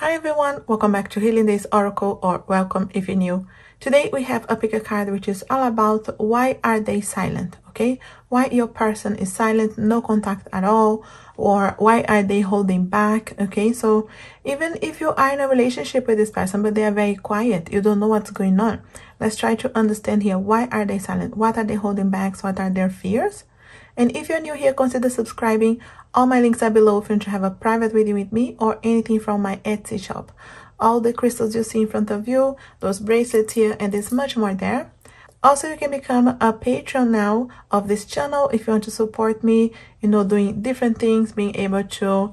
Hi everyone, welcome back to Healing Days Oracle, or welcome if you're new. Today we have a pick a card which is all about why are they silent, okay? Why your person is silent, no contact at all, or why are they holding back, okay? So even if you are in a relationship with this person but they are very quiet, you don't know what's going on. Let's try to understand here, why are they silent? What are they holding back? What are their fears? And if you're new here, consider subscribing. All my links are below if you want to have a private reading with me or anything from my Etsy shop. All the crystals you see in front of you, those bracelets here, and there's much more there. Also, you can become a patron now of this channel if you want to support me, doing different things, being able to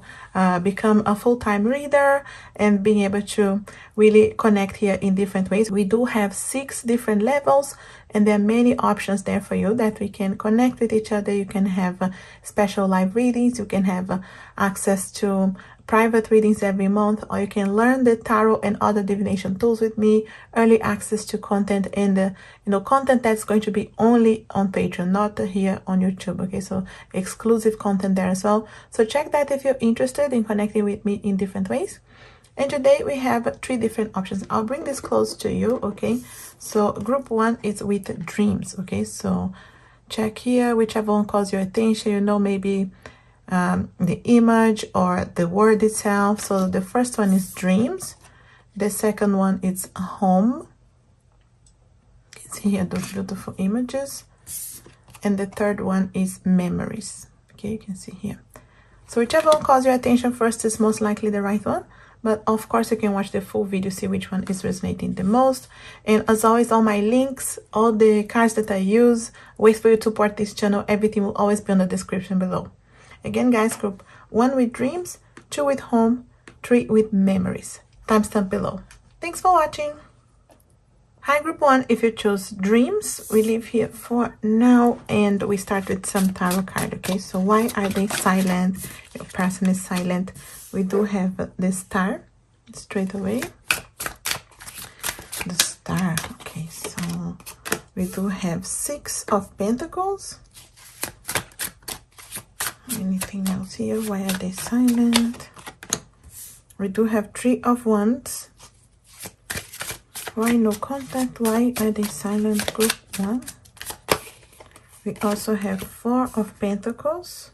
become a full-time reader and being able to really connect here in different ways. We do have 6 different levels and there are many options there for you that we can connect with each other. You can have special live readings, you can have access to private readings every month, or you can learn the tarot and other divination tools with me, early access to content, and content that's going to be only on Patreon, not here on YouTube. Okay, so exclusive content there as well. So check that if you're interested in connecting with me in different ways. And today we have 3 different options. I'll bring this close to you. Okay, so group 1 is with dreams. Okay, so check here whichever one calls your attention. Maybe the image or the word itself. So the first one is dreams, the second one is home. You can see here those beautiful images, and the third one is memories. Okay, you can see here. So whichever one calls your attention first is most likely the right one, but of course you can watch the full video, see which one is resonating the most. And as always, all my links, all the cards that I use, ways for you to support this channel, everything will always be in the description below. Again, guys, group 1 with dreams, 2 with home, 3 with memories. Timestamp below. Thanks for watching. Hi, group 1. If you chose dreams, we leave here for now and we start with some tarot card. Okay, so why are they silent? Your person is silent. We do have the star straight away. The star. Okay, so we do have 6 of Pentacles. Anything else here? Why are they silent? We do have 3 of Wands. Why no contact? Why are they silent? Group 1. We also have 4 of Pentacles.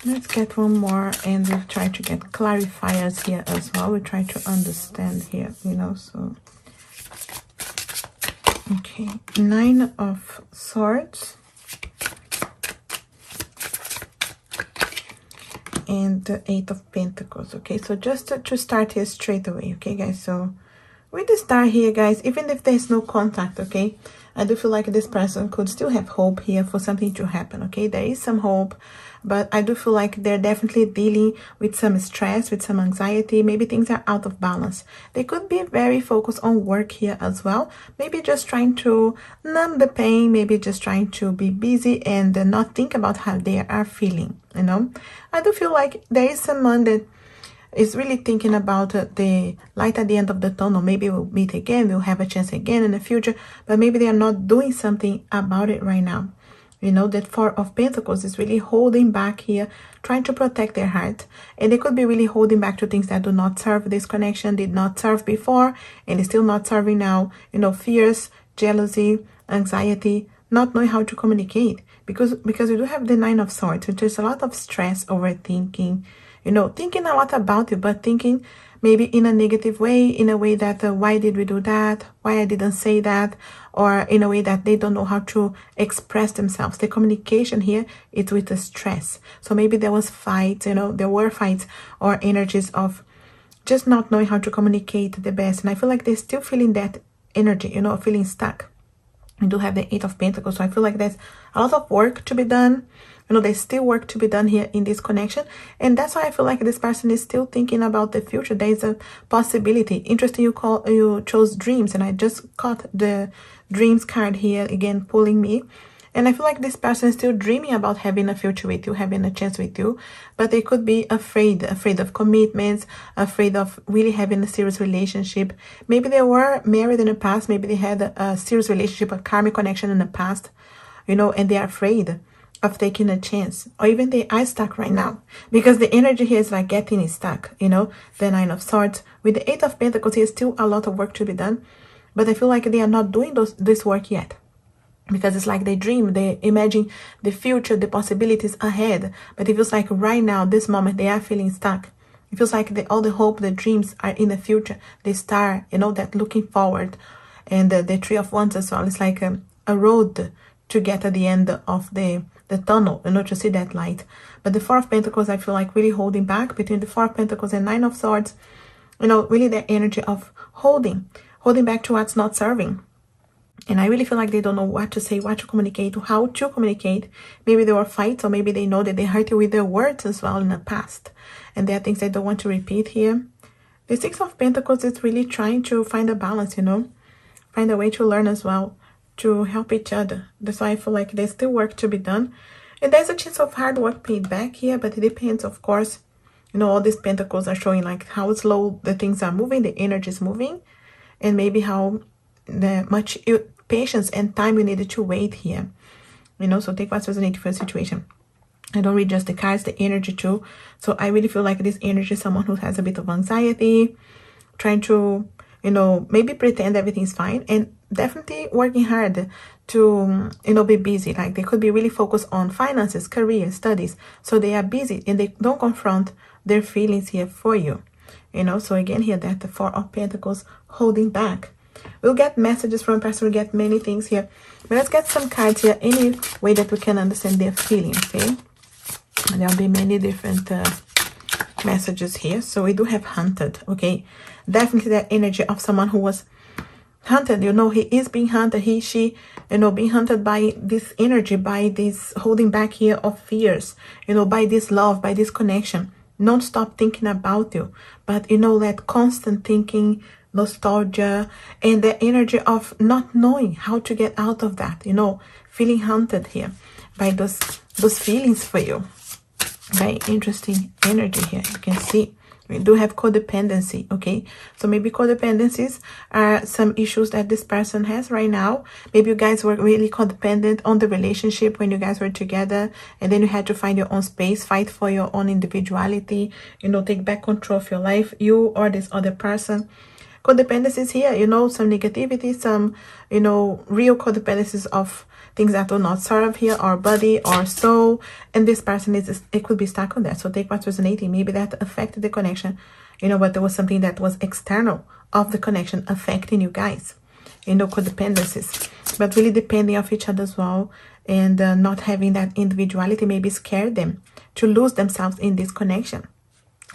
Let's get one more and we'll try to get clarifiers here as well. We try to understand here, so. Okay, 9 of Swords. And the 8 of Pentacles. Okay, so just to start here straight away. Okay, guys, so with the star here, guys, even if there's no contact, okay, I do feel like this person could still have hope here for something to happen. Okay, there is some hope, but I do feel like they're definitely dealing with some stress, with some anxiety. Maybe things are out of balance. They could be very focused on work here as well. Maybe just trying to numb the pain, maybe just trying to be busy and not think about how they are feeling. I do feel like there is someone that is really thinking about the light at the end of the tunnel. Maybe we'll meet again, we'll have a chance again in the future, but maybe they are not doing something about it right now. That 4 of Pentacles is really holding back here, trying to protect their heart. And they could be really holding back to things that do not serve this connection, did not serve before, and is still not serving now. Fears, jealousy, anxiety, not knowing how to communicate. Because we do have the 9 of Swords, which is a lot of stress, overthinking, thinking a lot about it, but thinking maybe in a negative way, in a way that why did we do that, why I didn't say that, or in a way that they don't know how to express themselves. The communication here is with the stress. So maybe there was fights, there were fights or energies of just not knowing how to communicate the best. And I feel like they're still feeling that energy, feeling stuck. We do have the 8 of Pentacles, so I feel like there's a lot of work to be done. There's still work to be done here in this connection, and that's why I feel like this person is still thinking about the future. There's a possibility. Interesting, you chose dreams, and I just caught the dreams card here again, pulling me. And I feel like this person is still dreaming about having a future with you, having a chance with you, but they could be afraid of commitments, afraid of really having a serious relationship. Maybe they were married in the past, maybe they had a serious relationship, a karmic connection in the past, and they are afraid. of taking a chance, or even they are stuck right now, because the energy here is like getting stuck, you know. The Nine of Swords with the Eight of Pentacles, there's still a lot of work to be done, but I feel like they are not doing this work yet, because it's like they dream, they imagine the future, the possibilities ahead, but it feels like right now, this moment, they are feeling stuck. It feels like all the hope, the dreams are in the future, the star, you know, that looking forward. And the Three of Wands as well, it's like a road to get at the end of the tunnel, you know, to see that light. But the Four of Pentacles, I feel like really holding back between the Four of Pentacles and Nine of Swords, you know, really the energy of holding back to what's not serving. And I really feel like they don't know what to say, what to communicate, how to communicate. Maybe there were fights, or maybe they know that they hurt you with their words as well in the past, and there are things they don't want to repeat here. The Six of Pentacles is really trying to find a balance, you know, find a way to learn as well, to help each other. That's why I feel like there's still work to be done. And there's a chance of hard work paid back here, but it depends, of course. You know, all these pentacles are showing like how slow the things are moving, the energy is moving, and maybe how much patience and time you needed to wait here. You know, so take what's resonating for a situation. I don't read just the cards, the energy too. So I really feel like this energy is someone who has a bit of anxiety, trying to, you know, maybe pretend everything's fine, and definitely working hard to, you know, be busy. Like they could be really focused on finances, career, studies. So they are busy and they don't confront their feelings here for you. You know, so again here that the Four of Pentacles holding back. We'll get messages from a person, we'll get many things here. But let's get some cards here, any way that we can understand their feeling, okay? And there'll be many different messages here. So we do have hunted, okay? Definitely that energy of someone who was hunted, you know, he is being hunted, he, she, you know, being hunted by this energy, by this holding back here of fears, you know, by this love, by this connection. Non-stop thinking about you, but you know, that constant thinking, nostalgia, and the energy of not knowing how to get out of that, you know, feeling haunted here by those feelings for you. Very interesting energy here. You can see we do have codependency, okay? So maybe codependencies are some issues that this person has right now. Maybe you guys were really codependent on the relationship when you guys were together, and then you had to find your own space, fight for your own individuality, you know, take back control of your life, you or this other person. Codependencies here, you know, some negativity, some, you know, real codependencies of things that will not serve here, or body or soul, and this person is, it could be stuck on that. So take what's resonating. Maybe that affected the connection, you know, but there was something that was external of the connection affecting you guys, you know, codependencies, but really depending on each other as well, and not having that individuality maybe scared them to lose themselves in this connection,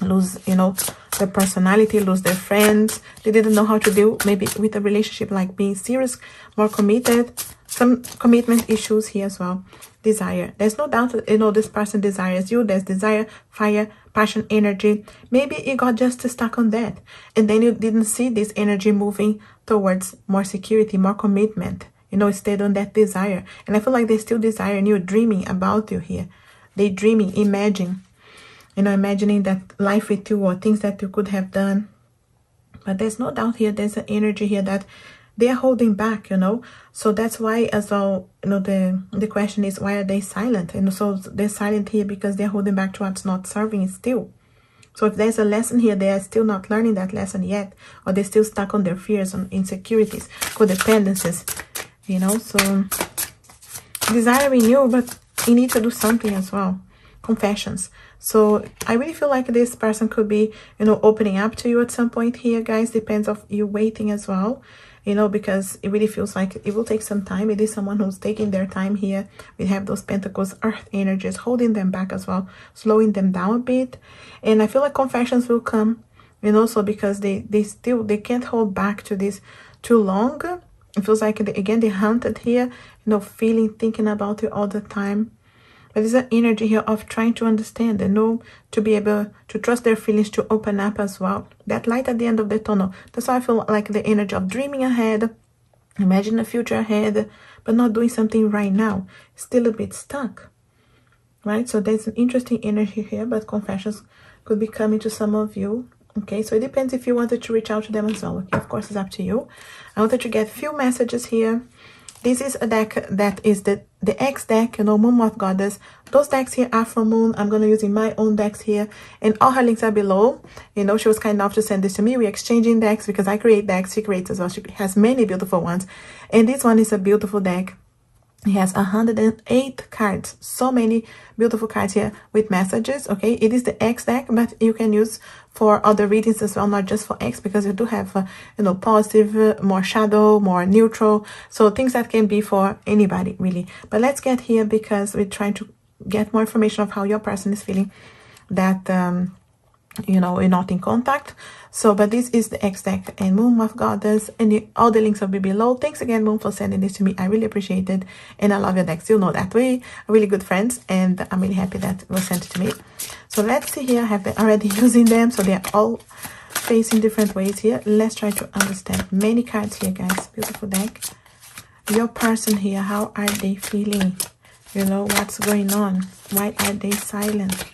lose, you know, their personality, lose their friends. They didn't know how to deal maybe with a relationship, like being serious, more committed. Some commitment issues here as well. Desire, there's no doubt that, you know, this person desires you. There's desire, fire, passion, energy. Maybe you got just stuck on that, and then you didn't see this energy moving towards more security, more commitment, you know, stayed on that desire. And I feel like they still desire you, dreaming about you here. They dreaming, imagine, you know, imagining that life with you, or things that you could have done. But there's no doubt here, there's an energy here that they are holding back, you know. So that's why as well, you know, the question is, why are they silent? And so they're silent here because they're holding back to what's not serving still. So if there's a lesson here, they are still not learning that lesson yet, or they're still stuck on their fears, on insecurities, codependencies, you know. So desiring you, but you need to do something as well. Confessions. So I really feel like this person could be, you know, opening up to you at some point here, guys. Depends of you waiting as well, you know, because it really feels like it will take some time. It is someone who's taking their time here. We have those pentacles, earth energies, holding them back as well, slowing them down a bit. And I feel like confessions will come, you know, so because they can't hold back to this too long. It feels like, again, they hunted here, you know, feeling, thinking about it all the time. But there's an energy here of trying to understand and know, to be able to trust their feelings, to open up as well. That light at the end of the tunnel. That's why I feel like the energy of dreaming ahead, imagine the future ahead, but not doing something right now. Still a bit stuck, right? So there's an interesting energy here, but confessions could be coming to some of you. Okay, so it depends if you wanted to reach out to them as well. Okay, of course, it's up to you. I wanted to get a few messages here. This is a deck that is the the X deck, you know, Moon, Moth, Goddess. Those decks here are from Moon. I'm going to use in my own decks here. And all her links are below. You know, she was kind enough to send this to me. We're exchanging decks because I create decks. She creates as well. She has many beautiful ones. And this one is a beautiful deck. It has 108 cards. So many beautiful cards here with messages, okay? It is the X deck, but you can use for other readings as well, not just for X, because you do have, you know, positive, more shadow, more neutral. So things that can be for anybody, really. But let's get here because we're trying to get more information of how your person is feeling that, you know, we're not in contact. So, but this is the X deck and Moon, Moth, Goddess, and all the links will be below. Thanks again, Moon, for sending this to me. I really appreciate it, and I love your decks. You know that we are really good friends, and I'm really happy that it was sent to me. So let's see here. I have been already using them, so they're all facing different ways here. Let's try to understand. Many cards here, guys. Beautiful deck. Your person here, how are they feeling? You know, what's going on? Why are they silent?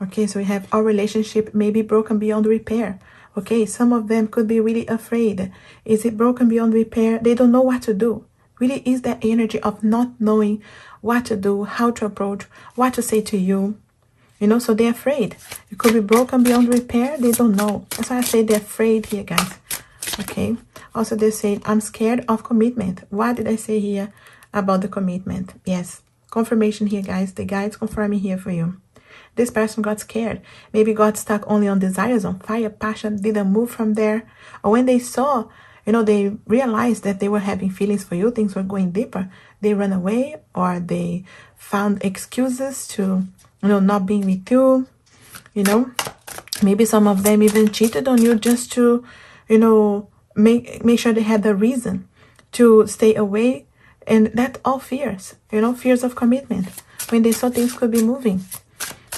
Okay, so we have our relationship may be broken beyond repair. Okay, some of them could be really afraid. Is it broken beyond repair? They don't know what to do. Really is that energy of not knowing what to do, how to approach, what to say to you. You know, so they're afraid. It could be broken beyond repair. They don't know. That's why I say they're afraid here, guys. Okay, also they say, I'm scared of commitment. What did I say here about the commitment? Yes, confirmation here, guys. The guide's confirming here for you. This person got scared. Maybe got stuck only on desires, on fire, passion, didn't move from there. Or when they saw, you know, they realized that they were having feelings for you, things were going deeper, they ran away, or they found excuses to, you know, not being with you. You know, maybe some of them even cheated on you just to, you know, make sure they had the reason to stay away. And that all fears, you know, fears of commitment, when they saw things could be moving.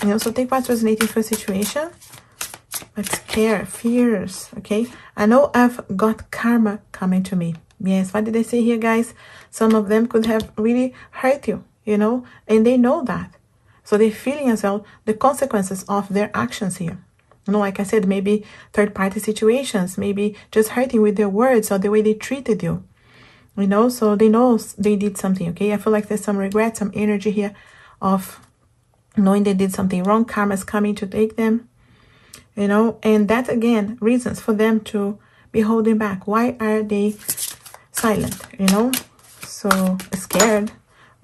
You know, so take what's resonating for a situation. But scare, fears, okay? I know I've got karma coming to me. Yes, what did I say here, guys? Some of them could have really hurt you, you know? And they know that. So they're feeling as well the consequences of their actions here. You know, like I said, maybe third-party situations, maybe just hurting with their words or the way they treated you. You know, so they know they did something, okay? I feel like there's some regret, some energy here of knowing they did something wrong. Karma is coming to take them, you know, and that again, reasons for them to be holding back. Why are they silent, you know? So scared.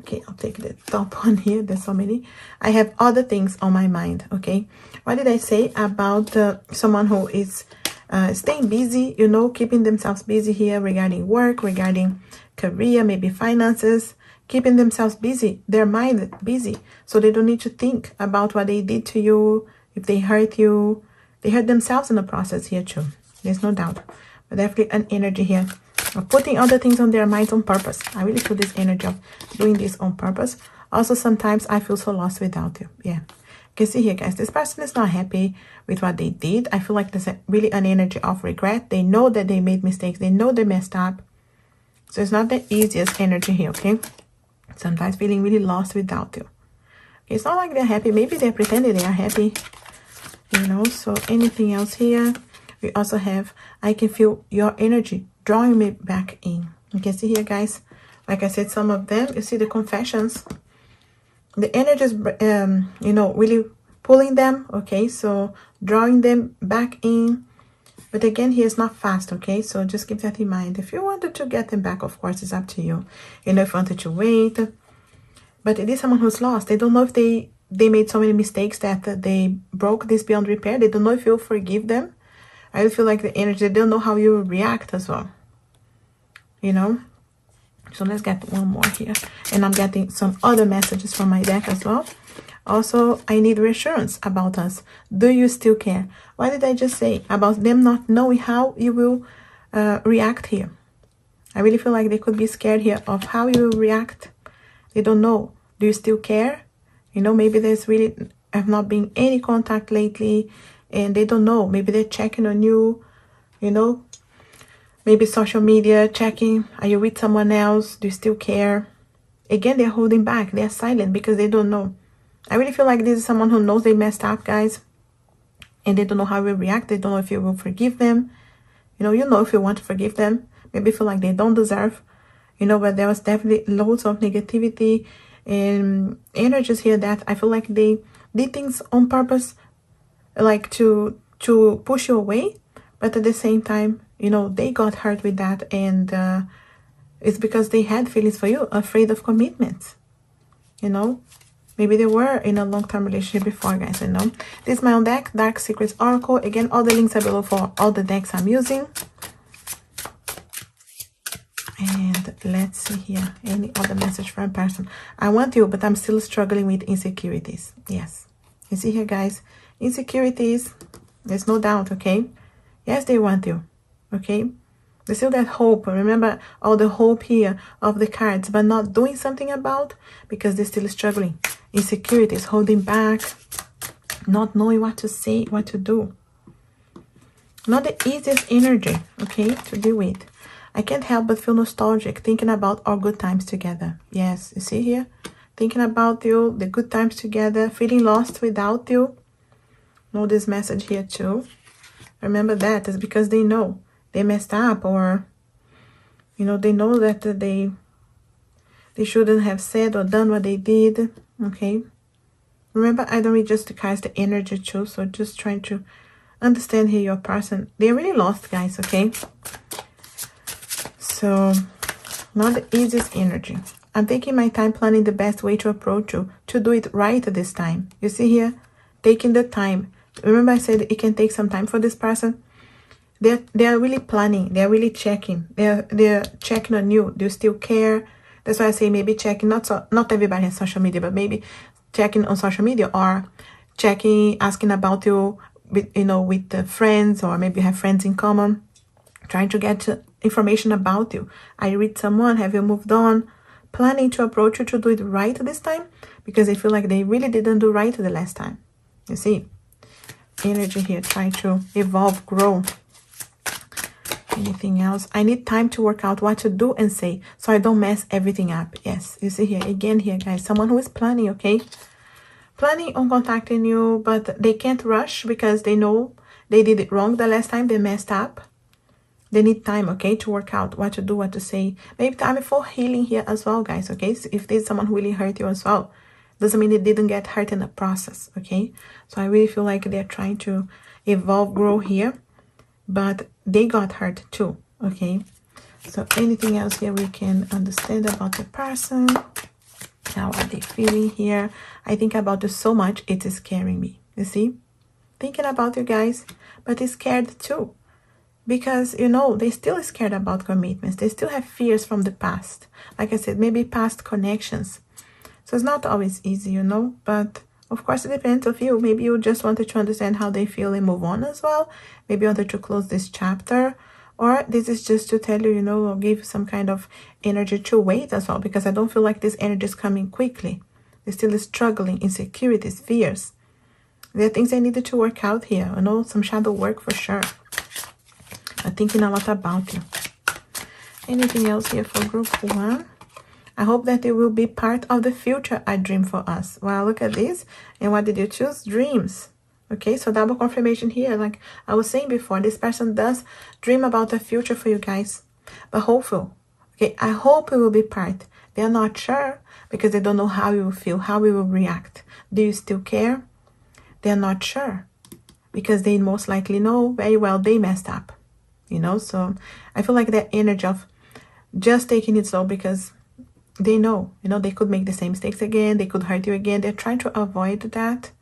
Okay, I'll take the top one here. There's so many. I have other things on my mind, okay? What did I say about someone who is staying busy, you know, keeping themselves busy here regarding work, regarding career, maybe finances, keeping themselves busy, their mind busy, so they don't need to think about what they did to you, if they hurt you. They hurt themselves in the process here too. There's no doubt. But definitely an energy here of putting other things on their minds on purpose. I really feel this energy of doing this on purpose. Also, sometimes I feel so lost without you. Yeah. You can see here, guys, this person is not happy with what they did. I feel like there's really an energy of regret. They know that they made mistakes. They know they messed up. So it's not the easiest energy here, okay? Sometimes feeling really lost without you. Okay, it's not like they're happy. Maybe they're pretending they are happy. You know, so anything else here? We also have, I can feel your energy drawing me back in. You can see here, guys. Like I said, some of them, you see the confessions. The energy is, you know, really pulling them. Okay, so drawing them back in. But again, he is not fast, okay? So just keep that in mind. If you wanted to get them back, of course, it's up to you. You know, if you wanted to wait. But it is someone who's lost. They don't know if they made so many mistakes that they broke this beyond repair. They don't know if you'll forgive them. I feel like the energy, they don't know how you will react as well. You know? So let's get one more here. And I'm getting some other messages from my deck as well. Also, I need reassurance about us. Do you still care? What did I just say about them not knowing how you will react here? I really feel like they could be scared here of how you will react. They don't know. Do you still care? You know, maybe there's really have not been any contact lately and they don't know. Maybe they're checking on you, you know. Maybe social media, checking. Are you with someone else? Do you still care? Again, they're holding back. They're silent because they don't know. I really feel like this is someone who knows they messed up, guys. And they don't know how we react. They don't know if you will forgive them. You know if you want to forgive them. Maybe feel like they don't deserve, you know, but there was definitely loads of negativity and energies here that I feel like they did things on purpose, like to push you away, but at the same time, you know, they got hurt with that, and it's because they had feelings for you, afraid of commitment, you know. Maybe they were in a long-term relationship before, guys, you know. This is my own deck, Dark Secrets Oracle. Again, all the links are below for all the decks I'm using. And let's see here, any other message from a person. I want you, but I'm still struggling with insecurities. Yes, you see here, guys, insecurities, there's no doubt, okay? Yes, they want you, okay? There's still that hope. Remember all the hope here of the cards, but not doing something about, because they're still struggling. Insecurities, holding back, not knowing what to say, what to do. Not the easiest energy, okay, to deal with. I can't help but feel nostalgic thinking about our good times together. Yes, you see here? Thinking about you, the good times together, feeling lost without you. Know this message here too. Remember that it's because they know they messed up, or, you know, they know that they shouldn't have said or done what they did, okay? Remember, I don't read just the cards, the energy too, so just trying to understand here your person. They're really lost, guys, okay? So, not the easiest energy. I'm taking my time planning the best way to approach you, to do it right this time. You see here? Taking the time. Remember I said it can take some time for this person? They are really planning. They're really checking. They're checking on you. Do you still care? That's why I say maybe checking. Not everybody has social media, but maybe checking on social media, or checking, asking about you, with, you know, with the friends, or maybe you have friends in common, trying to get information about you. I read someone, have you moved on? Planning to approach you to do it right this time, because they feel like they really didn't do right the last time. You see? Energy here, trying to evolve, grow. Anything else? I need time to work out what to do and say, so I don't mess everything up. Yes, you see here, again here, guys, someone who is planning, okay? Planning on contacting you, but they can't rush because they know they did it wrong the last time, they messed up. They need time, okay, to work out what to do, what to say. Maybe time for healing here as well, guys, okay? So if there's someone who really hurt you as well, doesn't mean they didn't get hurt in the process, okay? So I really feel like they're trying to evolve, grow here, but they got hurt too, okay? So anything else here we can understand about the person? How are they feeling here? I think about this so much, it is scaring me, you see? Thinking about you guys, but it's scared too. Because, you know, they still scared about commitments. They still have fears from the past. Like I said, maybe past connections. So it's not always easy, you know. But, of course, it depends on you. Maybe you just wanted to understand how they feel and move on as well. Maybe you wanted to close this chapter. Or this is just to tell you, you know, or give some kind of energy to wait as well. Because I don't feel like this energy is coming quickly. They're still struggling, insecurities, fears. There are things they needed to work out here. You know, some shadow work for sure. I'm thinking a lot about you. Anything else here for group 1? I hope that it will be part of the future I dream for us. Wow, look at this. And what did you choose? Dreams. Okay, so double confirmation here. Like I was saying before, this person does dream about the future for you guys. But hopeful. Okay, I hope it will be part. They're not sure because they don't know how you will feel, how you will react. Do you still care? They're not sure because they most likely know very well they messed up. You know, so I feel like that energy of just taking it slow because they know, you know, they could make the same mistakes again. They could hurt you again. They're trying to avoid that.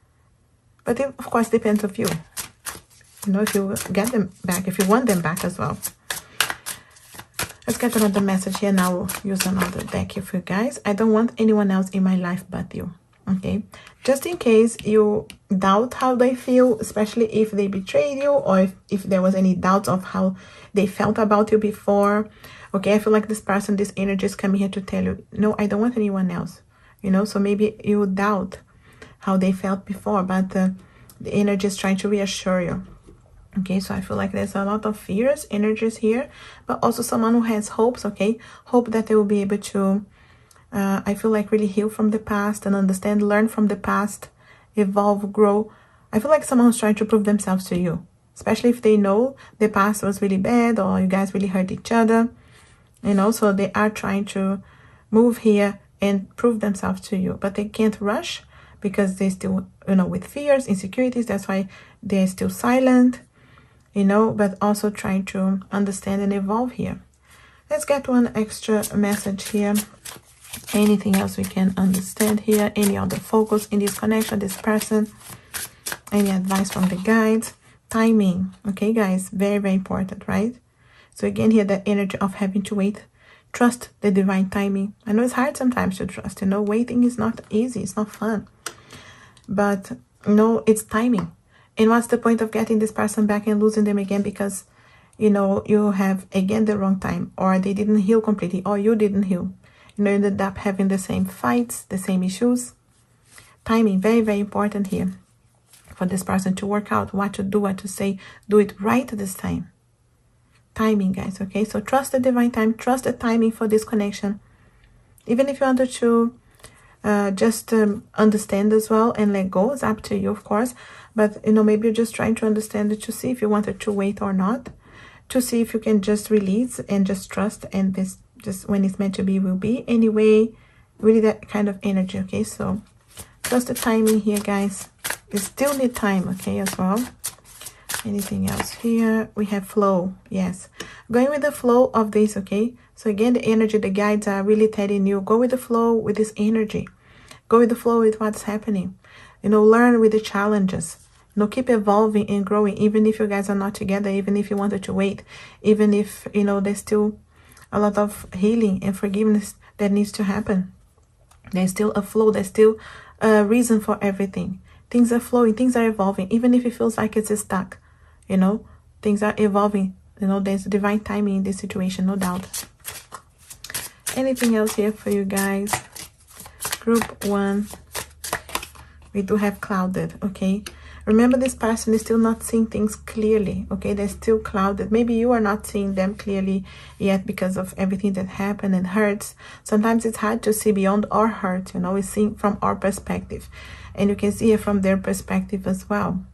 But it, of course, depends on you. You know, if you get them back, if you want them back as well. Let's get another message here. Now we'll use another deck here for you guys. I don't want anyone else in my life but you. Okay, just in case you doubt how they feel, especially if they betrayed you, or if there was any doubt of how they felt about you before. Okay, I feel like this person, this energy is coming here to tell you, no, I don't want anyone else. You know, so maybe you doubt how they felt before, but the energy is trying to reassure you. Okay, so I feel like there's a lot of fears, energies here, but also someone who has hopes, okay? Hope that they will be able to I feel like really heal from the past and understand, learn from the past, evolve, grow. I feel like someone who's trying to prove themselves to you, especially if they know the past was really bad or you guys really hurt each other. you know, so they are trying to move here and prove themselves to you, but they can't rush because they still, you know, with fears, insecurities. That's why they're still silent, you know, but also trying to understand and evolve here. Let's get one extra message here. Anything else we can understand here? Any other focus in this connection, this person? Any advice from the guides? Timing, okay, guys, very, very important, right? So again, here, the energy of having to wait. Trust the divine timing. I know it's hard sometimes to trust, you know, waiting is not easy, it's not fun. But, you know, it's timing. And what's the point of getting this person back and losing them again because, you know, you have, again, the wrong time, or they didn't heal completely, or you didn't heal. You know, you ended up having the same fights, the same issues. Timing, very, very important here for this person to work out what to do, what to say. Do it right this time. Timing, guys, okay? So trust the divine time, trust the timing for this connection. Even if you wanted to just understand as well and let go, it's up to you, of course. But, you know, maybe you're just trying to understand it to see if you wanted to wait or not, to see if you can just release and just trust, and this just when it's meant to be will be. Anyway, really that kind of energy, okay? So trust the timing here, guys. You still need time, okay, as well. Anything else here? We have flow. Yes, going with the flow of this, okay? So again, the energy, the guides are really telling you, go with the flow with this energy. Go with the flow with what's happening. You know, learn with the challenges. You know, keep evolving and growing, even if you guys are not together, even if you wanted to wait, even if, you know, there's still a lot of healing and forgiveness that needs to happen. There's still a flow. There's still a reason for everything. Things are flowing. Things are evolving. Even if it feels like it's stuck, you know, things are evolving. You know, there's divine timing in this situation, no doubt. Anything else here for you guys? Group 1. We do have clouded, okay? Remember, this person is still not seeing things clearly, okay? They're still clouded. Maybe you are not seeing them clearly yet because of everything that happened and hurts. Sometimes it's hard to see beyond our hurt, you know? It's seeing from our perspective. And you can see it from their perspective as well.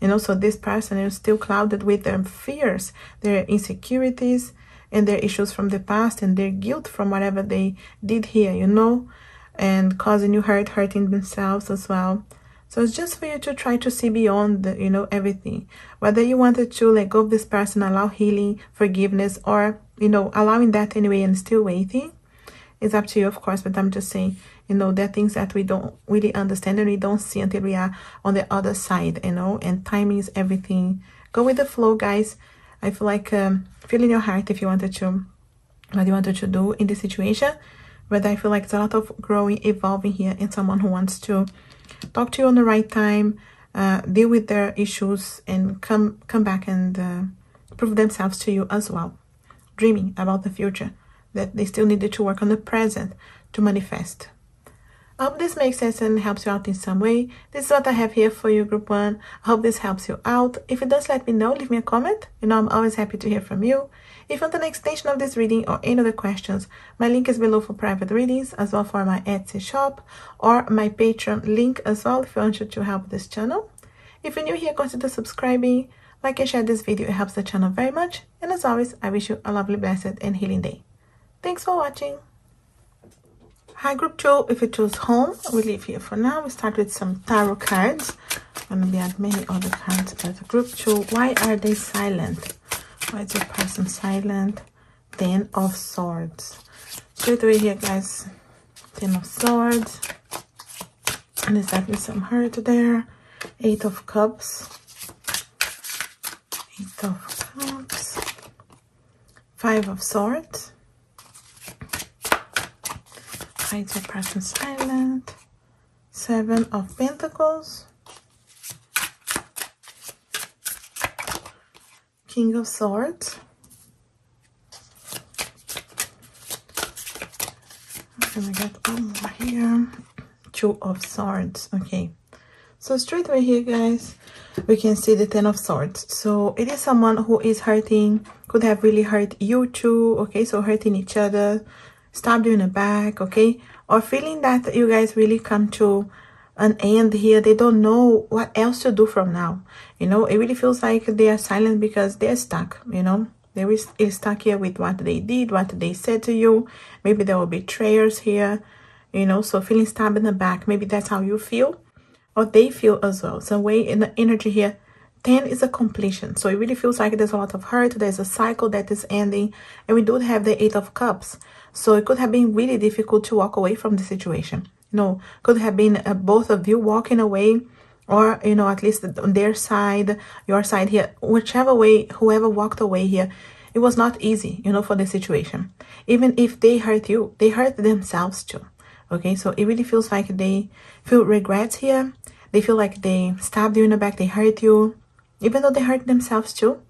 You know, so this person is still clouded with their fears, their insecurities, and their issues from the past, and their guilt from whatever they did here, you know? And causing you hurt, hurting themselves as well. So it's just for you to try to see beyond, you know, everything. Whether you wanted to let go of this person, allow healing, forgiveness, or, you know, allowing that anyway and still waiting, it's up to you, of course. But I'm just saying, you know, there are things that we don't really understand and we don't see until we are on the other side, you know, and timing is everything. Go with the flow, guys. I feel like feel in your heart if you wanted to, what you wanted to do in this situation. But I feel like it's a lot of growing, evolving here, and someone who wants to talk to you on the right time, deal with their issues, and come back and prove themselves to you as well. Dreaming about the future, that they still needed to work on the present to manifest. I hope this makes sense and helps you out in some way. This is what I have here for you, Group 1. I hope this helps you out. If it does, let me know. Leave me a comment. You know, I'm always happy to hear from you. If you want an extension of this reading or any other questions, my link is below for private readings, as well for my Etsy shop or my Patreon link as well if you want to help this channel. If you're new here, consider subscribing, like and share this video. It helps the channel very much. And as always, I wish you a lovely, blessed, and healing day. Thanks for watching. Hi, Group 2. If you choose home, we leave here for now. We start with some tarot cards. I'm going to be at many other cards, but Group 2, why are they silent? Why is your person silent? 10 of Swords. Straight away here, guys. 10 of Swords. And there's definitely some hurt there. 8 of Cups. 8 of Cups. 5 of Swords. Why is your person silent? 7 of Pentacles. King of Swords. I'm gonna get one more here. 2 of Swords. Okay, so straight away here, guys, we can see the 10 of Swords. So it is someone who is hurting, could have really hurt you too, okay? So hurting each other, stabbed you in the back, okay? Or feeling that you guys really come to an end here. They don't know what else to do from now. You know, it really feels like they are silent because they're stuck, you know? They will still stuck here with what they did, what they said to you. Maybe there will be betrayers here, you know, so feeling stabbed in the back. Maybe that's how you feel, or they feel as well. So way in the energy here, 10 is a completion. So it really feels like there's a lot of hurt. There's a cycle that is ending. And we do have the 8 of Cups. So it could have been really difficult to walk away from the situation. You know, could have been both of you walking away, or, you know, at least on their side, your side here, whichever way, whoever walked away here, it was not easy, you know, for the situation. Even if they hurt you, they hurt themselves too. Okay, so it really feels like they feel regrets here. They feel like they stabbed you in the back, they hurt you, even though they hurt themselves too.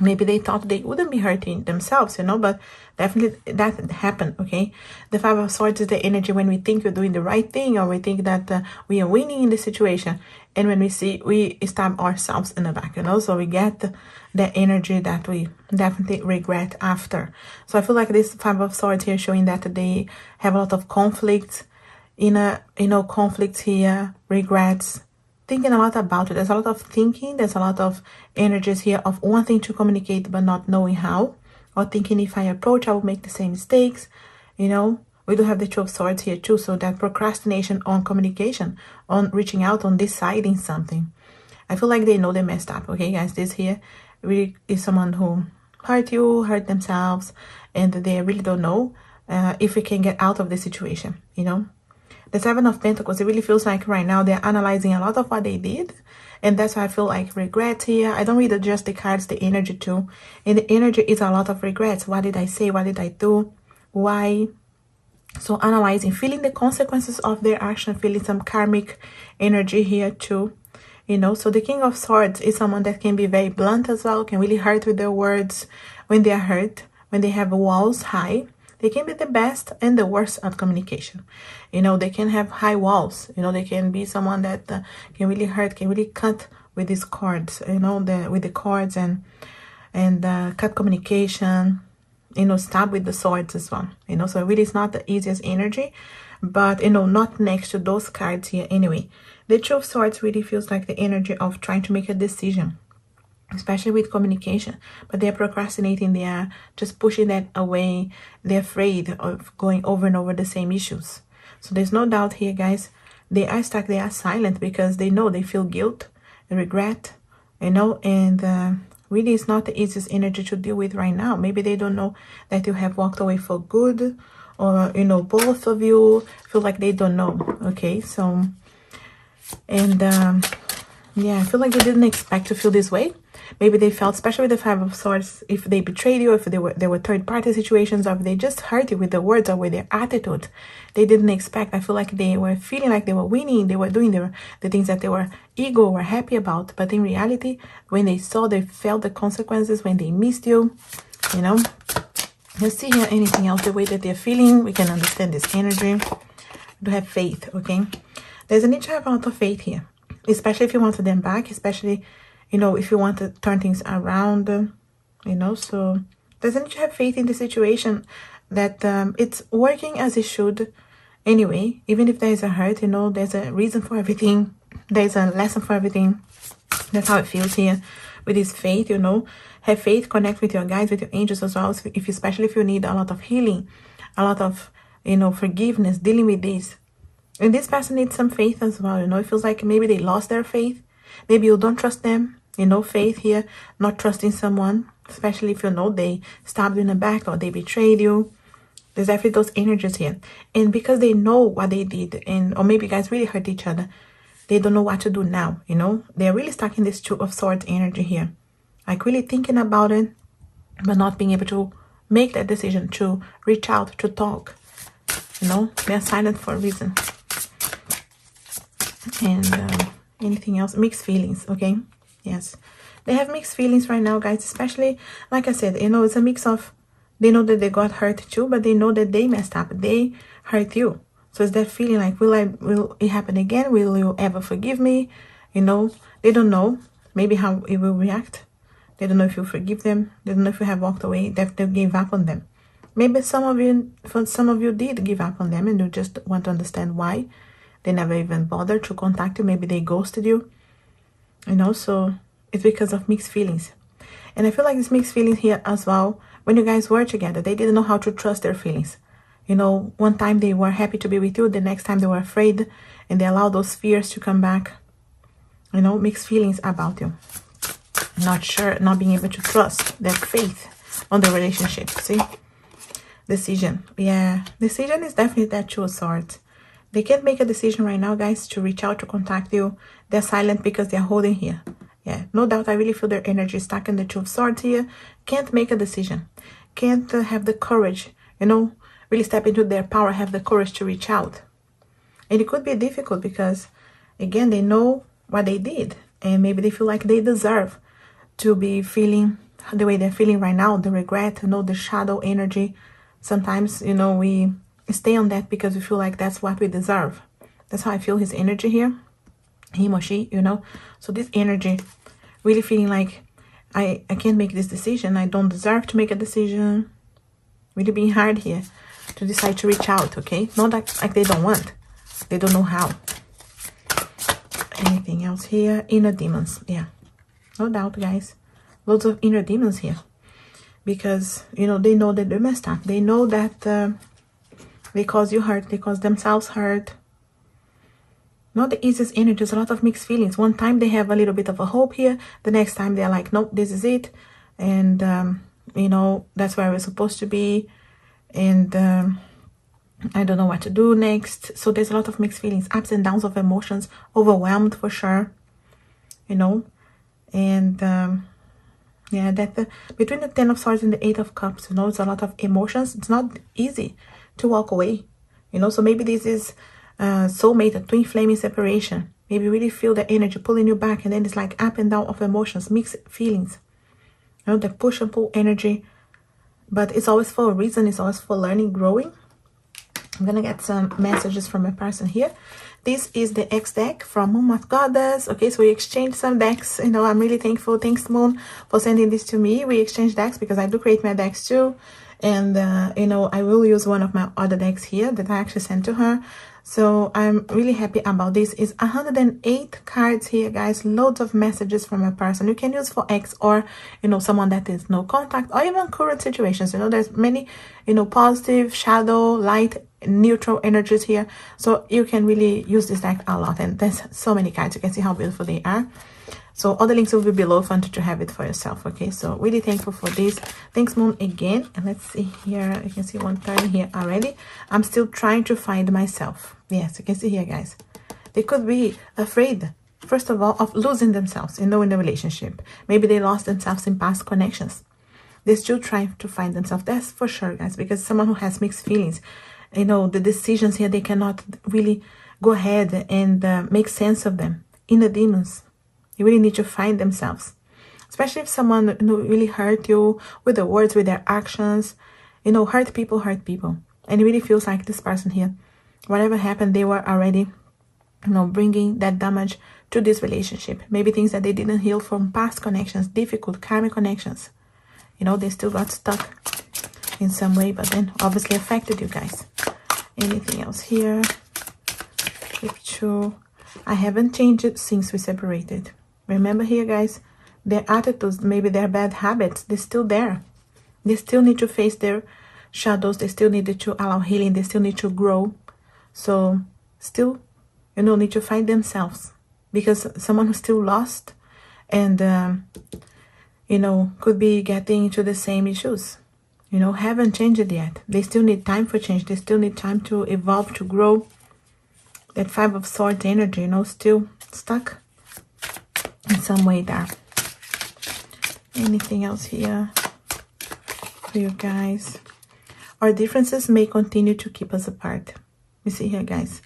Maybe they thought they wouldn't be hurting themselves, you know, but definitely that happened, okay? The 5 of Swords is the energy when we think we're doing the right thing, or we think that we are winning in the situation. And when we see, we stab ourselves in the back, you know? So we get the energy that we definitely regret after. So I feel like this 5 of Swords here showing that they have a lot of conflicts, conflicts here, regrets, thinking a lot about it. There's a lot of thinking. There's a lot of energies here of wanting to communicate but not knowing how, or thinking if I approach, I will make the same mistakes. You know, we do have the 2 of Swords here too. So that procrastination on communication, on reaching out, on deciding something. I feel like they know they messed up. Okay, guys, this here really is someone who hurt you, hurt themselves, and they really don't know if we can get out of the situation, you know. The 7 of Pentacles, it really feels like right now they're analyzing a lot of what they did. And that's why I feel like regret here. I don't read just the cards, the energy too. And the energy is a lot of regrets. What did I say? What did I do? Why? So analyzing, feeling the consequences of their action, feeling some karmic energy here too. You know, so the King of Swords is someone that can be very blunt as well, can really hurt with their words when they are hurt, when they have walls high. They can be the best and the worst at communication. You know, they can have high walls. You know, they can be someone that can really hurt, can really cut with these cords, you know, with the cords and cut communication, you know, stab with the swords as well. You know, so really it's not the easiest energy, but, you know, not next to those cards here anyway. The 2 of Swords really feels like the energy of trying to make a decision, especially with communication, but they're procrastinating. They are just pushing that away. They're afraid of going over and over the same issues. So there's no doubt here, guys, they are stuck, they are silent because they know, they feel guilt and regret, you know, and really it's not the easiest energy to deal with right now. Maybe they don't know that you have walked away for good, or, you know, both of you feel like they don't know. Okay, so, and yeah, I feel like they didn't expect to feel this way. Maybe they felt, especially with the 5 of Swords, if they betrayed you, if there were third-party situations, or if they just hurt you with the words or with their attitude, they didn't expect. I feel like they were feeling like they were winning, they were doing the things that they were ego were happy about. But in reality, when they saw, they felt the consequences, when they missed you, you know. Let's see here anything else, the way that they're feeling. We can understand this energy. To have faith, okay? There's a need to have a lot of faith here, especially if you want them back, especially, you know, if you want to turn things around, you know. So there's a need to have faith in the situation that it's working as it should anyway. Even if there is a hurt, you know, there's a reason for everything. There's a lesson for everything. That's how it feels here with this faith, you know. Have faith, connect with your guides, with your angels as well, especially if you need a lot of healing, a lot of, you know, forgiveness, dealing with this. And this person needs some faith as well, you know. It feels like maybe they lost their faith. Maybe you don't trust them, you know. Faith here, not trusting someone, especially if you know they stabbed you in the back or they betrayed you. There's definitely those energies here. And because they know what they did, and or maybe you guys really hurt each other, they don't know what to do now, you know. They're really stuck in this 2 of Swords energy here. Like really thinking about it, but not being able to make that decision to reach out, to talk. You know, they're silent for a reason. And anything else? Mixed feelings, okay? Yes. They have mixed feelings right now, guys. Especially, like I said, you know, it's a mix of, they know that they got hurt too, but they know that they messed up. They hurt you. So it's that feeling like, will it happen again? Will you ever forgive me? You know, they don't know maybe how it will react. They don't know if you forgive them. They don't know if you have walked away, that they gave up on them. Maybe some of you did give up on them, and you just want to understand why. They never even bothered to contact you. Maybe they ghosted you. You know, so it's because of mixed feelings. And I feel like this mixed feelings here as well. When you guys were together, they didn't know how to trust their feelings. You know, one time they were happy to be with you, the next time they were afraid, and they allowed those fears to come back. You know, mixed feelings about you. Not sure, not being able to trust, that faith on the relationship. See? Decision. Yeah, decision is definitely that Two of Swords. They can't make a decision right now, guys, to reach out, to contact you. They're silent because they're holding here. Yeah, no doubt, I really feel their energy stuck in the Two of Swords here. Can't make a decision. Can't have the courage, you know, really step into their power, have the courage to reach out. And it could be difficult because, again, they know what they did. And maybe they feel like they deserve to be feeling the way they're feeling right now, the regret, you know, the shadow energy. Sometimes, you know, we stay on that because we feel like that's what we deserve. That's how I feel his energy here, him or she, you know. So this energy, really feeling like I can't make this decision, I don't deserve to make a decision. Really being hard here to decide to reach out, okay? Not like they don't want, they don't know how. Anything else here? Inner demons. Yeah, no doubt, guys, loads of inner demons here, because, you know, they know that they messed up. They know that they cause you hurt, they cause themselves hurt. Not the easiest energy. There's a lot of mixed feelings. One time they have a little bit of a hope here, the next time they're like, nope, this is it, and you know, that's where we're supposed to be, and I don't know what to do next. So there's a lot of mixed feelings, ups and downs of emotions, overwhelmed for sure, you know. And yeah, that between the Ten of Swords and the Eight of Cups, you know, it's a lot of emotions. It's not easy to walk away, you know. So maybe this is soulmate, a twin flame in separation. Maybe you really feel the energy pulling you back, and then it's like up and down of emotions, mixed feelings, you know, the push and pull energy. But it's always for a reason. It's always for learning, growing. I'm gonna get some messages from a person here. This is the X deck from Moth Goddess. Okay, so we exchanged some decks. You know, I'm really thankful. Thanks, Moon, for sending this to me. We exchanged decks because I do create my decks too. And, you know, I will use one of my other decks here that I actually sent to her. So I'm really happy about this. It's 108 cards here, guys. Loads of messages from a person you can use for X, or, you know, someone that is no contact, or even current situations. You know, there's many, you know, positive, shadow, light, neutral energies here. So you can really use this deck a lot. And there's so many cards. You can see how beautiful they are. So all the links will be below for you to have it for yourself. Okay, so really thankful for this. Thanks, Moon, again. And let's see here. You can see 130 here already. I'm still trying to find myself. Yes, you can see here, guys. They could be afraid, first of all, of losing themselves, you know, in the relationship. Maybe they lost themselves in past connections. They're still trying to find themselves. That's for sure, guys, because someone who has mixed feelings, you know, the decisions here, they cannot really go ahead and make sense of them. Inner demons. You really need to find themselves, especially if someone, you know, really hurt you with their words, with their actions. You know, hurt people. And it really feels like this person here, whatever happened, they were already, you know, bringing that damage to this relationship. Maybe things that they didn't heal from past connections, difficult karmic connections. You know, they still got stuck in some way, but then obviously affected you guys. Anything else here? Picture. I haven't changed it since we separated. Remember here, guys, their attitudes, maybe their bad habits, they're still there. They still need to face their shadows. They still need to allow healing. They still need to grow. So still, you know, need to find themselves, because someone who's still lost and, you know, could be getting into the same issues, you know, haven't changed yet. They still need time for change. They still need time to evolve, to grow. That Five of Swords energy, you know, still stuck in some way there. Anything else here for you guys? Our differences may continue to keep us apart. You see here, guys.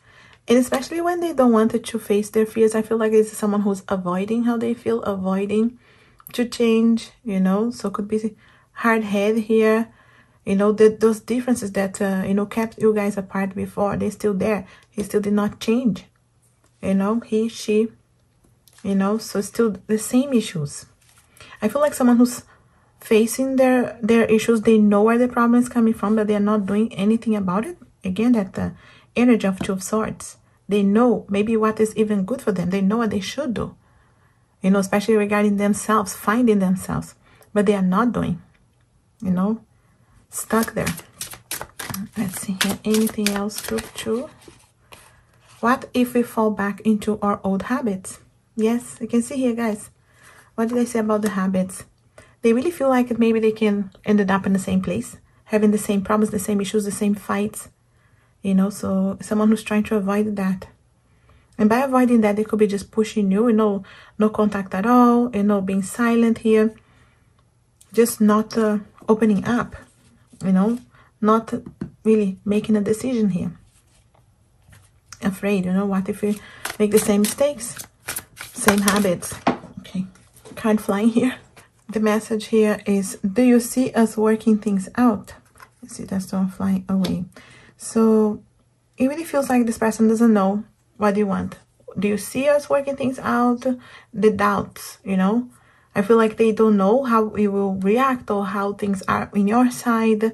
And especially when they don't want to face their fears. I feel like it's someone who's avoiding how they feel, avoiding to change, you know. So could be hard head here. You know, those differences that, you know, kept you guys apart before, they're still there. He still did not change. You know, he, she, you know, so still the same issues. I feel like someone who's facing their issues, they know where the problem is coming from, but they're not doing anything about it. Again, that energy of Two of Swords. They know maybe what is even good for them. They know what they should do. You know, especially regarding themselves, finding themselves. but they are not doing, you know, stuck there. Let's see here. Anything else? Group 2. What if we fall back into our old habits? Yes, you can see here, guys. What did I say about the habits? They really feel like maybe they can end up in the same place, having the same problems, the same issues, the same fights, you know. So someone who's trying to avoid that. And by avoiding that, they could be just pushing you, you know, no contact at all, you know, being silent here, just not opening up, you know, not really making a decision here. Afraid, you know, what if we make the same mistakes, same habits? Okay, card flying here. The message here is, do you see us working things out? You see that stone flying away. So it really feels like this person doesn't know what you want. Do you see us working things out? The doubts, you know, I feel like they don't know how you will react or how things are in your side.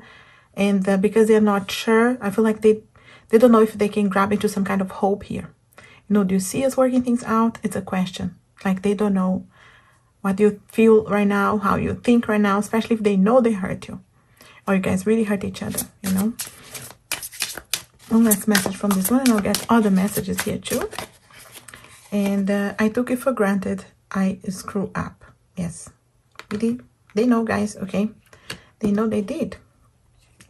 And because they're not sure, I feel like they don't know if they can grab into some kind of hope here. You know, do you see us working things out? It's a question. Like they don't know what you feel right now, how you think right now, especially if they know they hurt you. Or you guys really hurt each other, you know. One last message from this one, and I'll get other messages here too. And I took it for granted. I screw up. Yes. Really? They know, guys, okay? They know they did.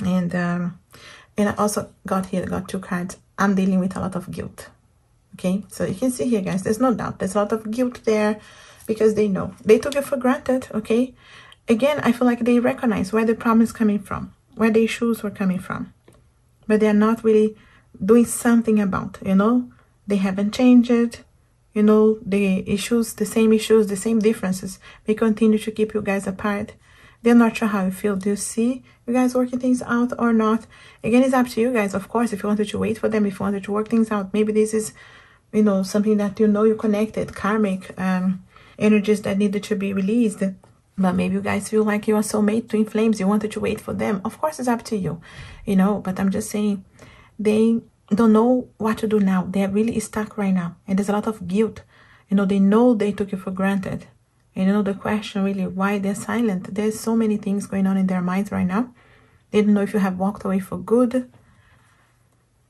And I also got 2 cards. I'm dealing with a lot of guilt. Okay, so you can see here, guys, there's no doubt. There's a lot of guilt there because they know. They took it for granted, okay? Again, I feel like they recognize where the problem is coming from, where the issues were coming from. But they're not really doing something about, you know? They haven't changed it. You know, the issues, the same differences. They continue to keep you guys apart. They're not sure how you feel. Do you see you guys working things out or not? Again, it's up to you guys, of course. If you wanted to wait for them, if you wanted to work things out, maybe this is, you know, something that you know you connected, karmic energies that needed to be released. But maybe you guys feel like you are soulmate, twin flames. You wanted to wait for them. Of course, it's up to you, you know. But I'm just saying, they don't know what to do now. They're really stuck right now. And there's a lot of guilt. You know they took you for granted. And you know, the question really, why they're silent? There's so many things going on in their minds right now. They don't know if you have walked away for good.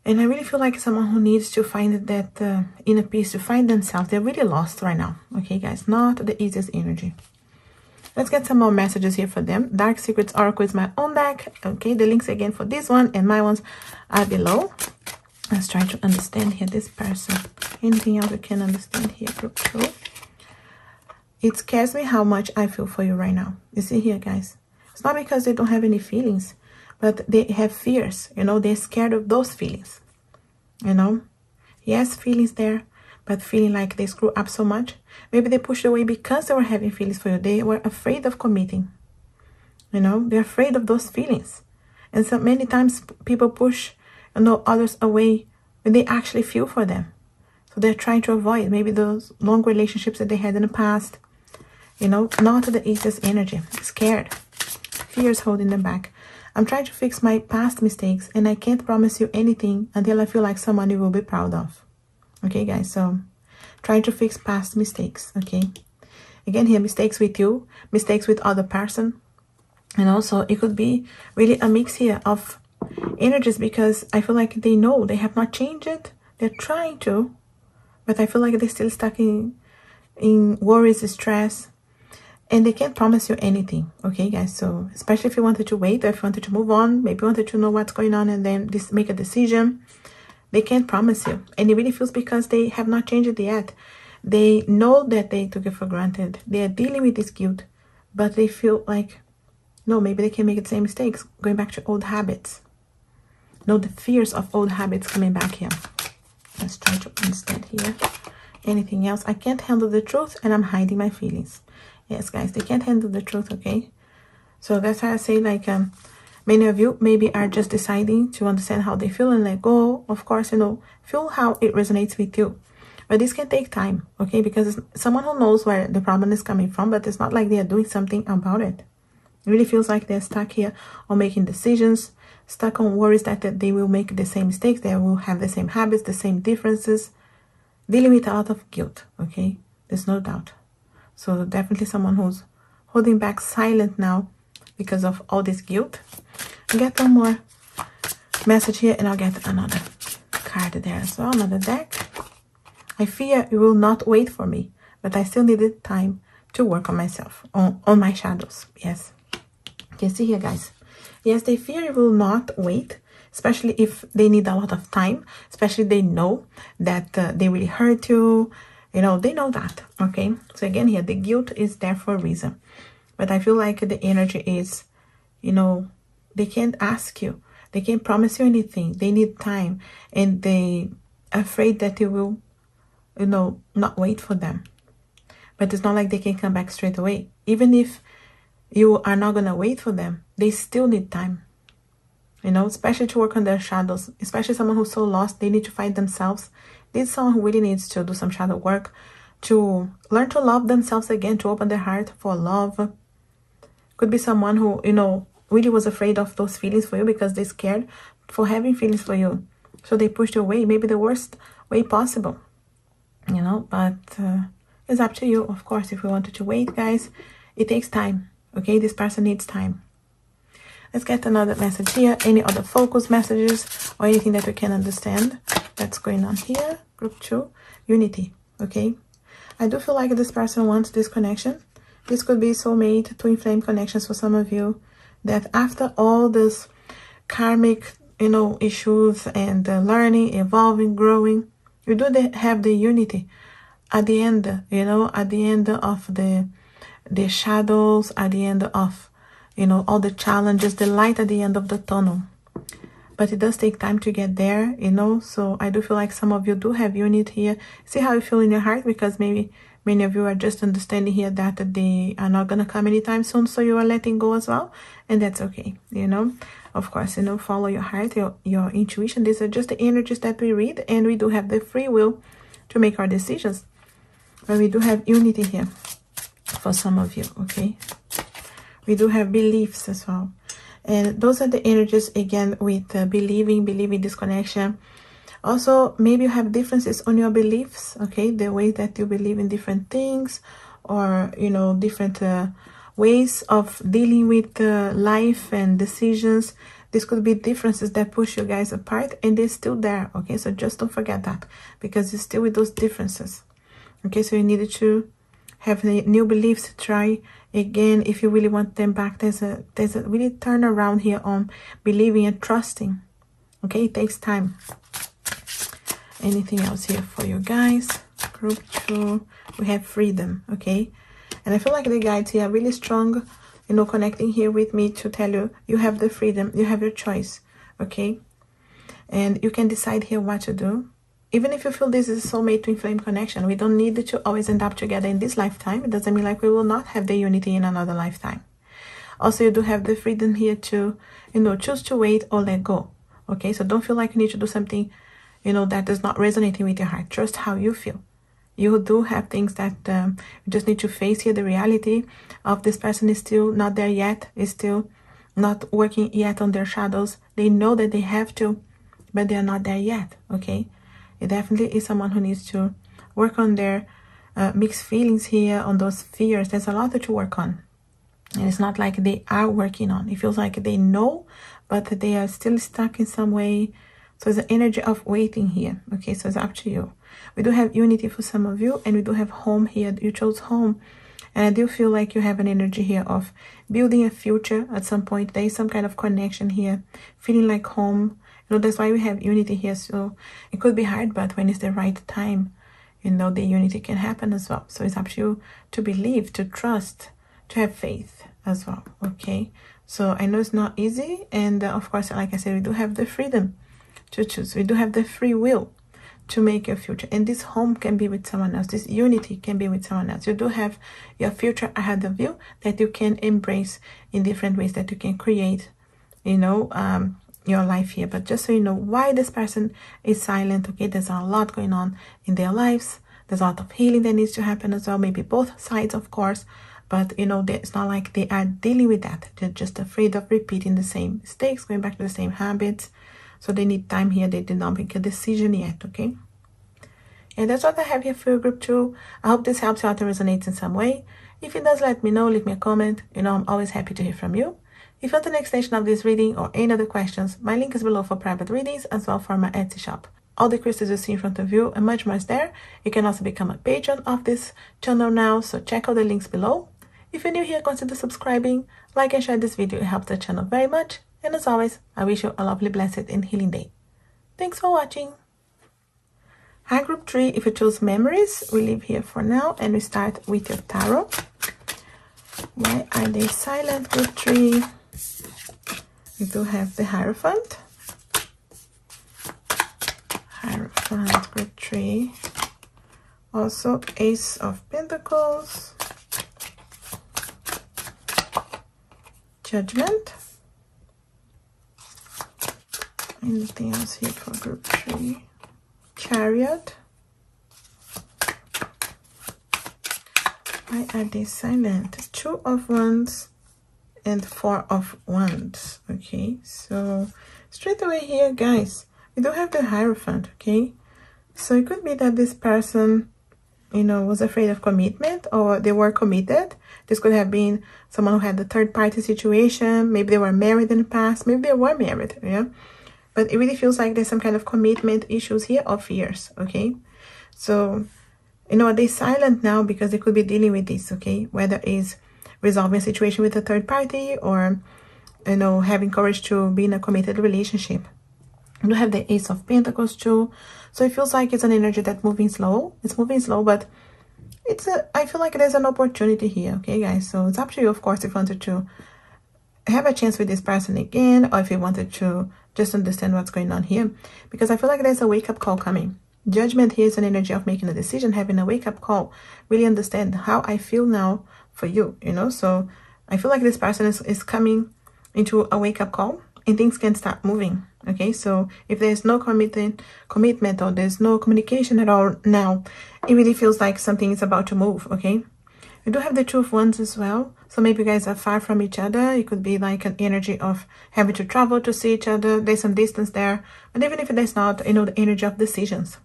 And I really feel like someone who needs to find that inner peace, to find themselves. They're really lost right now. Okay, guys, not the easiest energy. Let's get some more messages here for them. Dark Secrets Oracle is my own deck. Okay, the links again for this one and my ones are below. Let's try to understand here this person. Anything else we can understand here, group 2? It scares me how much I feel for you right now. You see here, guys. It's not because they don't have any feelings, but they have fears. You know, they're scared of those feelings. You know, yes, feelings there, but feeling like they screw up so much. Maybe they pushed away because they were having feelings for you. They were afraid of committing. You know, they're afraid of those feelings. And so many times people push, you know, others away when they actually feel for them. So they're trying to avoid maybe those long relationships that they had in the past. You know, not the easiest energy. Scared. Fears holding them back. I'm trying to fix my past mistakes and I can't promise you anything until I feel like someone you will be proud of. Okay, guys, so trying to fix past mistakes, okay? Again, here, mistakes with you, mistakes with other person. And also, it could be really a mix here of energies because I feel like they know they have not changed it. They're trying to, but I feel like they're still stuck in worries, stress. And they can't promise you anything, okay, guys? So, especially if you wanted to wait or if you wanted to move on, maybe you wanted to know what's going on and then make a decision, they can't promise you. And it really feels because they have not changed it yet. They know that they took it for granted. They are dealing with this guilt, but they feel like, no, maybe they can make the same mistakes, going back to old habits. No, the fears of old habits coming back here. Let's try to understand here. Anything else? I can't handle the truth and I'm hiding my feelings. Yes, guys, they can't handle the truth, okay? So that's why I say, like, many of you maybe are just deciding to understand how they feel and let go. Of course, you know, feel how it resonates with you. But this can take time, okay? Because it's someone who knows where the problem is coming from, but it's not like they are doing something about it. It really feels like they're stuck here on making decisions, stuck on worries that they will make the same mistakes, they will have the same habits, the same differences, dealing with a lot of guilt, okay? There's no doubt. So definitely someone who's holding back, silent now because of all this guilt. I'll get one more message here, and I'll get another card there as well, another deck. I fear you will not wait for me, but I still needed time to work on myself, on my shadows. Yes. You can see here, guys. Yes, they fear you will not wait, especially if they need a lot of time, especially they know that they really hurt you. You know, they know that, okay? So again here, the guilt is there for a reason. But I feel like the energy is, you know, they can't ask you. They can't promise you anything. They need time. And they afraid that you will, you know, not wait for them. But it's not like they can come back straight away. Even if you are not going to wait for them, they still need time. You know, especially to work on their shadows. Especially someone who's so lost, they need to find themselves. This is someone who really needs to do some shadow work, to learn to love themselves again, to open their heart for love. Could be someone who, you know, really was afraid of those feelings for you because they scared for having feelings for you. So they pushed you away, maybe the worst way possible. You know, but it's up to you, of course, if you wanted to wait, guys. It takes time, okay? This person needs time. Let's get another message here. Any other focus messages or anything that we can understand that's going on here? Group 2, unity, okay? I do feel like this person wants this connection. This could be soulmate, twin flame connections for some of you. That after all this karmic, you know, issues and learning, evolving, growing, you do have the unity at the end, you know, at the end of the shadows, at the end of, you know, all the challenges, the light at the end of the tunnel. But it does take time to get there, you know. So I do feel like some of you do have unity here. See how you feel in your heart, because maybe many of you are just understanding here that they are not going to come anytime soon. So you are letting go as well. And that's okay, you know. Of course, you know, follow your heart, your intuition. These are just the energies that we read. And we do have the free will to make our decisions. But we do have unity here for some of you, okay? We do have beliefs as well. And those are the energies, again, with believing this connection. Also, maybe you have differences on your beliefs, okay? The way that you believe in different things, or, you know, different ways of dealing with life and decisions. This could be differences that push you guys apart, and they're still there, okay? So just don't forget that, because you're still with those differences, okay? So you needed to have the new beliefs. Try again if you really want them back. There's a really turn around here on believing and trusting, okay? It takes time. Anything else here for you guys? Group 2, we have freedom, okay? And I feel like the guides here are really strong, you know, connecting here with me to tell you, you have the freedom, you have your choice, okay? And you can decide here what to do. Even if you feel this is a soulmate twin flame connection, we don't need to always end up together in this lifetime. It doesn't mean like we will not have the unity in another lifetime. Also, you do have the freedom here to, you know, choose to wait or let go, okay? So don't feel like you need to do something, you know, that is not resonating with your heart. Trust how you feel. You do have things that you just need to face here. The reality of this person is still not there yet, is still not working yet on their shadows. They know that they have to, but they're not there yet, okay? It definitely is someone who needs to work on their mixed feelings here, on those fears. There's a lot to work on. And it's not like they are working on. It feels like they know, but they are still stuck in some way. So it's an energy of waiting here. Okay, so it's up to you. We do have unity for some of you, and we do have home here. You chose home. And I do feel like you have an energy here of building a future at some point. There is some kind of connection here, feeling like home. You know, that's why we have unity here. So it could be hard, but when it's the right time, you know, the unity can happen as well. So it's up to you to believe, to trust, to have faith as well. Okay, so I know it's not easy. And of course, like I said, we do have the freedom to choose. We do have the free will to make your future, and this home can be with someone else. This unity can be with someone else. You do have your future ahead of you that you can embrace in different ways, that you can create, you know, your life here. But just so you know why this person is silent, okay? There's a lot going on in their lives. There's a lot of healing that needs to happen as well. Maybe both sides, of course, but you know, it's not like they are dealing with that. They're just afraid of repeating the same mistakes, going back to the same habits. So they need time here. They did not make a decision yet, okay? And that's what I have here for group 2. I hope this helps you out and resonates in some way. If it does, let me know. Leave me a comment. You know, I'm always happy to hear from you. If you want the next extension of this reading or any other questions, my link is below for private readings as well for my Etsy shop. All the crystals you see in front of you and much more is there. You can also become a patron of this channel now, so check out the links below. If you're new here, consider subscribing, like and share this video. It helps the channel very much. And as always, I wish you a lovely, blessed and healing day. Thanks for watching. Hi group 3, if you choose memories, we leave here for now and we start with your tarot. Why are they silent, group 3? We do have the Hierophant. Hierophant, group 3. Also Ace of Pentacles. Judgment. Anything else here for group 3? Chariot. Why are they silent? 2 of Wands and 4 of Wands. Okay, so straight away here, guys, we do have the Hierophant. Okay, so it could be that this person, you know, was afraid of commitment, or they were committed. This could have been someone who had the third party situation. Maybe they were married in the past. Maybe they were married, yeah. But it really feels like there's some kind of commitment issues here or fears, okay? So, you know, they're silent now because they could be dealing with this, okay? Whether it's resolving a situation with a third party or, you know, having courage to be in a committed relationship. You have the Ace of Pentacles too. So it feels like it's an energy that's moving slow. It's moving slow, but I feel like there's an opportunity here, okay, guys? So it's up to you, of course, if you wanted to have a chance with this person again, or if you wanted to just understand what's going on here, because I feel like there's a wake-up call coming. Judgment here is an energy of making a decision, having a wake-up call, really understand how I feel now for you, you know. So I feel like this person is coming into a wake-up call and things can start moving, okay? So if there's no commitment or there's no communication at all now, it really feels like something is about to move, okay? We do have the 2 of Wands as well. So maybe you guys are far from each other. It could be like an energy of having to travel to see each other. There's some distance there. But even if there's not, you know, the energy of decisions.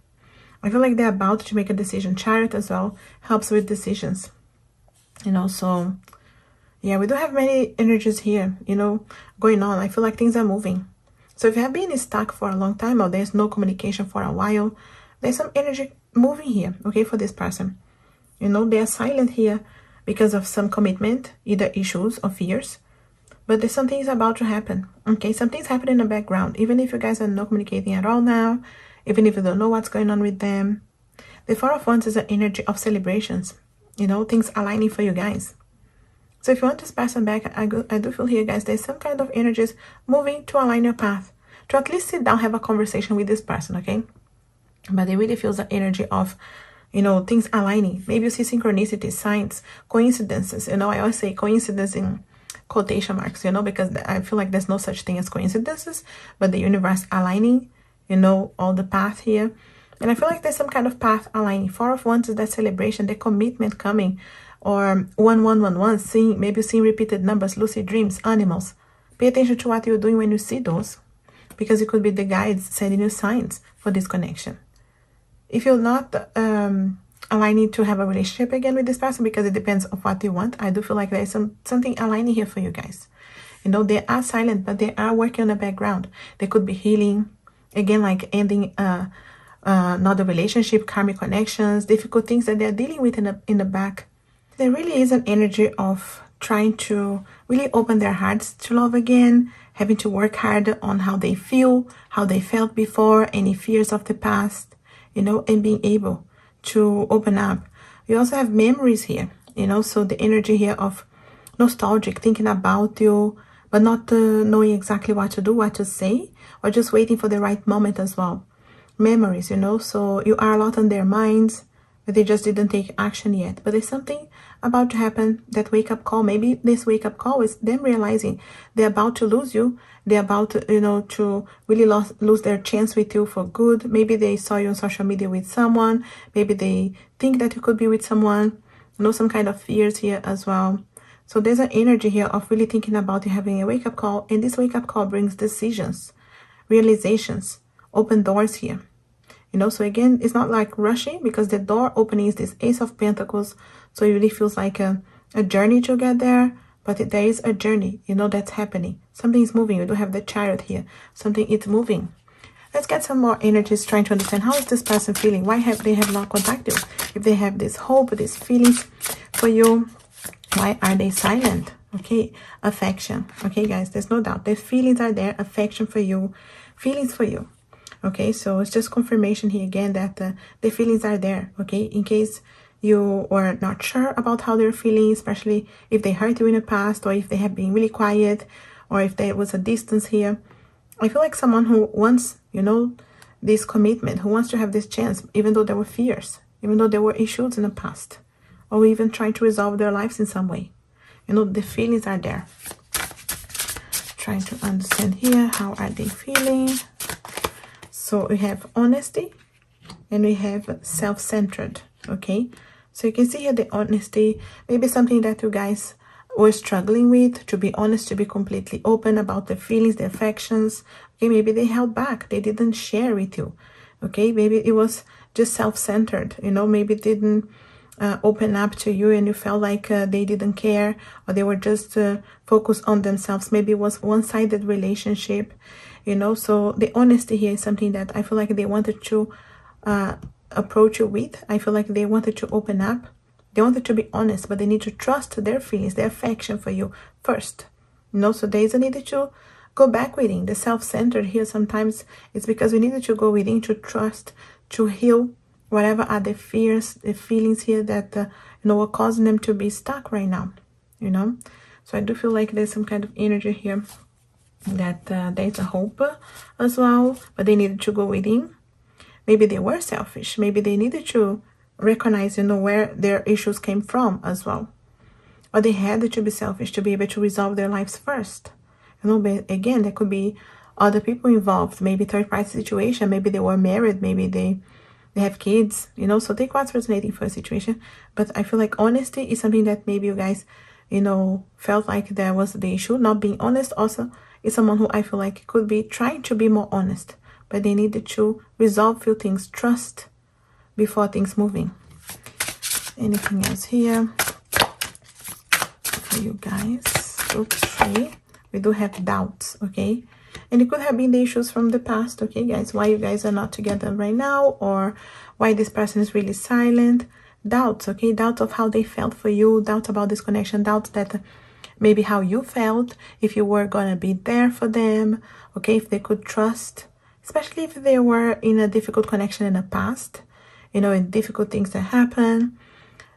I feel like they're about to make a decision. Chariot as well helps with decisions. You know, so yeah, we do have many energies here, you know, going on. I feel like things are moving. So if you have been stuck for a long time or there's no communication for a while, there's some energy moving here, okay, for this person. You know, they are silent here because of some commitment, either issues or fears. But there's something about to happen, okay? Something's happening in the background. Even if you guys are not communicating at all now, even if you don't know what's going on with them. The 4 of Wands is an energy of celebrations. You know, things aligning for you guys. So if you want this person back, I do feel here, guys, there's some kind of energies moving to align your path. To at least sit down, have a conversation with this person, okay? But it really feels the energy of, you know, things aligning. Maybe you see synchronicities, signs, coincidences. You know, I always say coincidence in quotation marks, you know, because I feel like there's no such thing as coincidences, but the universe aligning, you know, all the path here. And I feel like there's some kind of path aligning. 4 of Wands is that celebration, the commitment coming, or 1111, seeing, maybe seeing repeated numbers, lucid dreams, animals. Pay attention to what you're doing when you see those, because it could be the guides sending you signs for this connection. If you're not aligning to have a relationship again with this person, because it depends on what you want, I do feel like there's something aligning here for you guys. You know, they are silent, but they are working on the background. They could be healing, again, like ending another relationship, karmic connections, difficult things that they're dealing with in the back. There really is an energy of trying to really open their hearts to love again, having to work hard on how they feel, how they felt before, any fears of the past, you know, and being able to open up. We also have memories here, you know, so the energy here of nostalgic, thinking about you, but not knowing exactly what to do, what to say, or just waiting for the right moment as well. Memories, you know, so you are a lot on their minds, but they just didn't take action yet. But there's something about to happen, that wake-up call. Maybe this wake-up call is them realizing they're about to lose you. They're about to, you know, to really lose their chance with you for good. Maybe they saw you on social media with someone. Maybe they think that you could be with someone. You know, some kind of fears here as well. So there's an energy here of really thinking about you having a wake-up call. And this wake-up call brings decisions, realizations, open doors here. You know, so again, it's not like rushing, because the door opening is this Ace of Pentacles. So it really feels like a journey to get there. But there is a journey, you know, that's happening. Something is moving. You don't have the Chariot here. Something is moving. Let's get some more energies, trying to understand how is this person feeling. Why have they not contacted you? If they have this hope, these feelings for you, why are they silent? Okay, affection. Okay, guys, there's no doubt. Their feelings are there. Affection for you, feelings for you. Okay, so it's just confirmation here again that the feelings are there. Okay, in case you are not sure about how they're feeling, especially if they hurt you in the past, or if they have been really quiet, or if there was a distance here. I feel like someone who wants, you know, this commitment, who wants to have this chance, even though there were fears, even though there were issues in the past, or even trying to resolve their lives in some way. You know, the feelings are there. Trying to understand here, how are they feeling? So we have honesty, and we have self-centered, okay? So you can see here the honesty, maybe something that you guys were struggling with, to be honest, to be completely open about the feelings, the affections. Okay, maybe they held back, they didn't share with you. Okay, maybe it was just self-centered, you know, maybe didn't open up to you, and you felt like they didn't care, or they were just focused on themselves. Maybe it was one-sided relationship, you know. So the honesty here is something that I feel like they wanted to approach you with. I feel like they wanted to open up. They wanted to be honest, but they need to trust their feelings, their affection for you first. You know, so there is a need to go back within. The self-centered here sometimes it's because we needed to go within to trust, to heal whatever are the fears, the feelings here that, you know, are causing them to be stuck right now, you know. So I do feel like there's some kind of energy here that there's a hope as well, but they needed to go within. Maybe they were selfish. Maybe they needed to recognize, you know, where their issues came from as well. Or they had to be selfish to be able to resolve their lives first. You know, but again, there could be other people involved, maybe third-party situation, maybe they were married, maybe they have kids, you know, so take what's resonating for a situation. But I feel like honesty is something that maybe you guys, you know, felt like there was the issue. Not being honest also is someone who I feel like could be trying to be more honest, but they needed to resolve few things, trust, before things moving. Anything else here for you guys? Okay, we do have doubts, okay? And it could have been the issues from the past, okay, guys? Why you guys are not together right now, or why this person is really silent. Doubts, okay? Doubts of how they felt for you, doubts about this connection, doubts that maybe how you felt, if you were gonna be there for them, okay? If they could trust, especially if they were in a difficult connection in the past, you know, in difficult things that happen,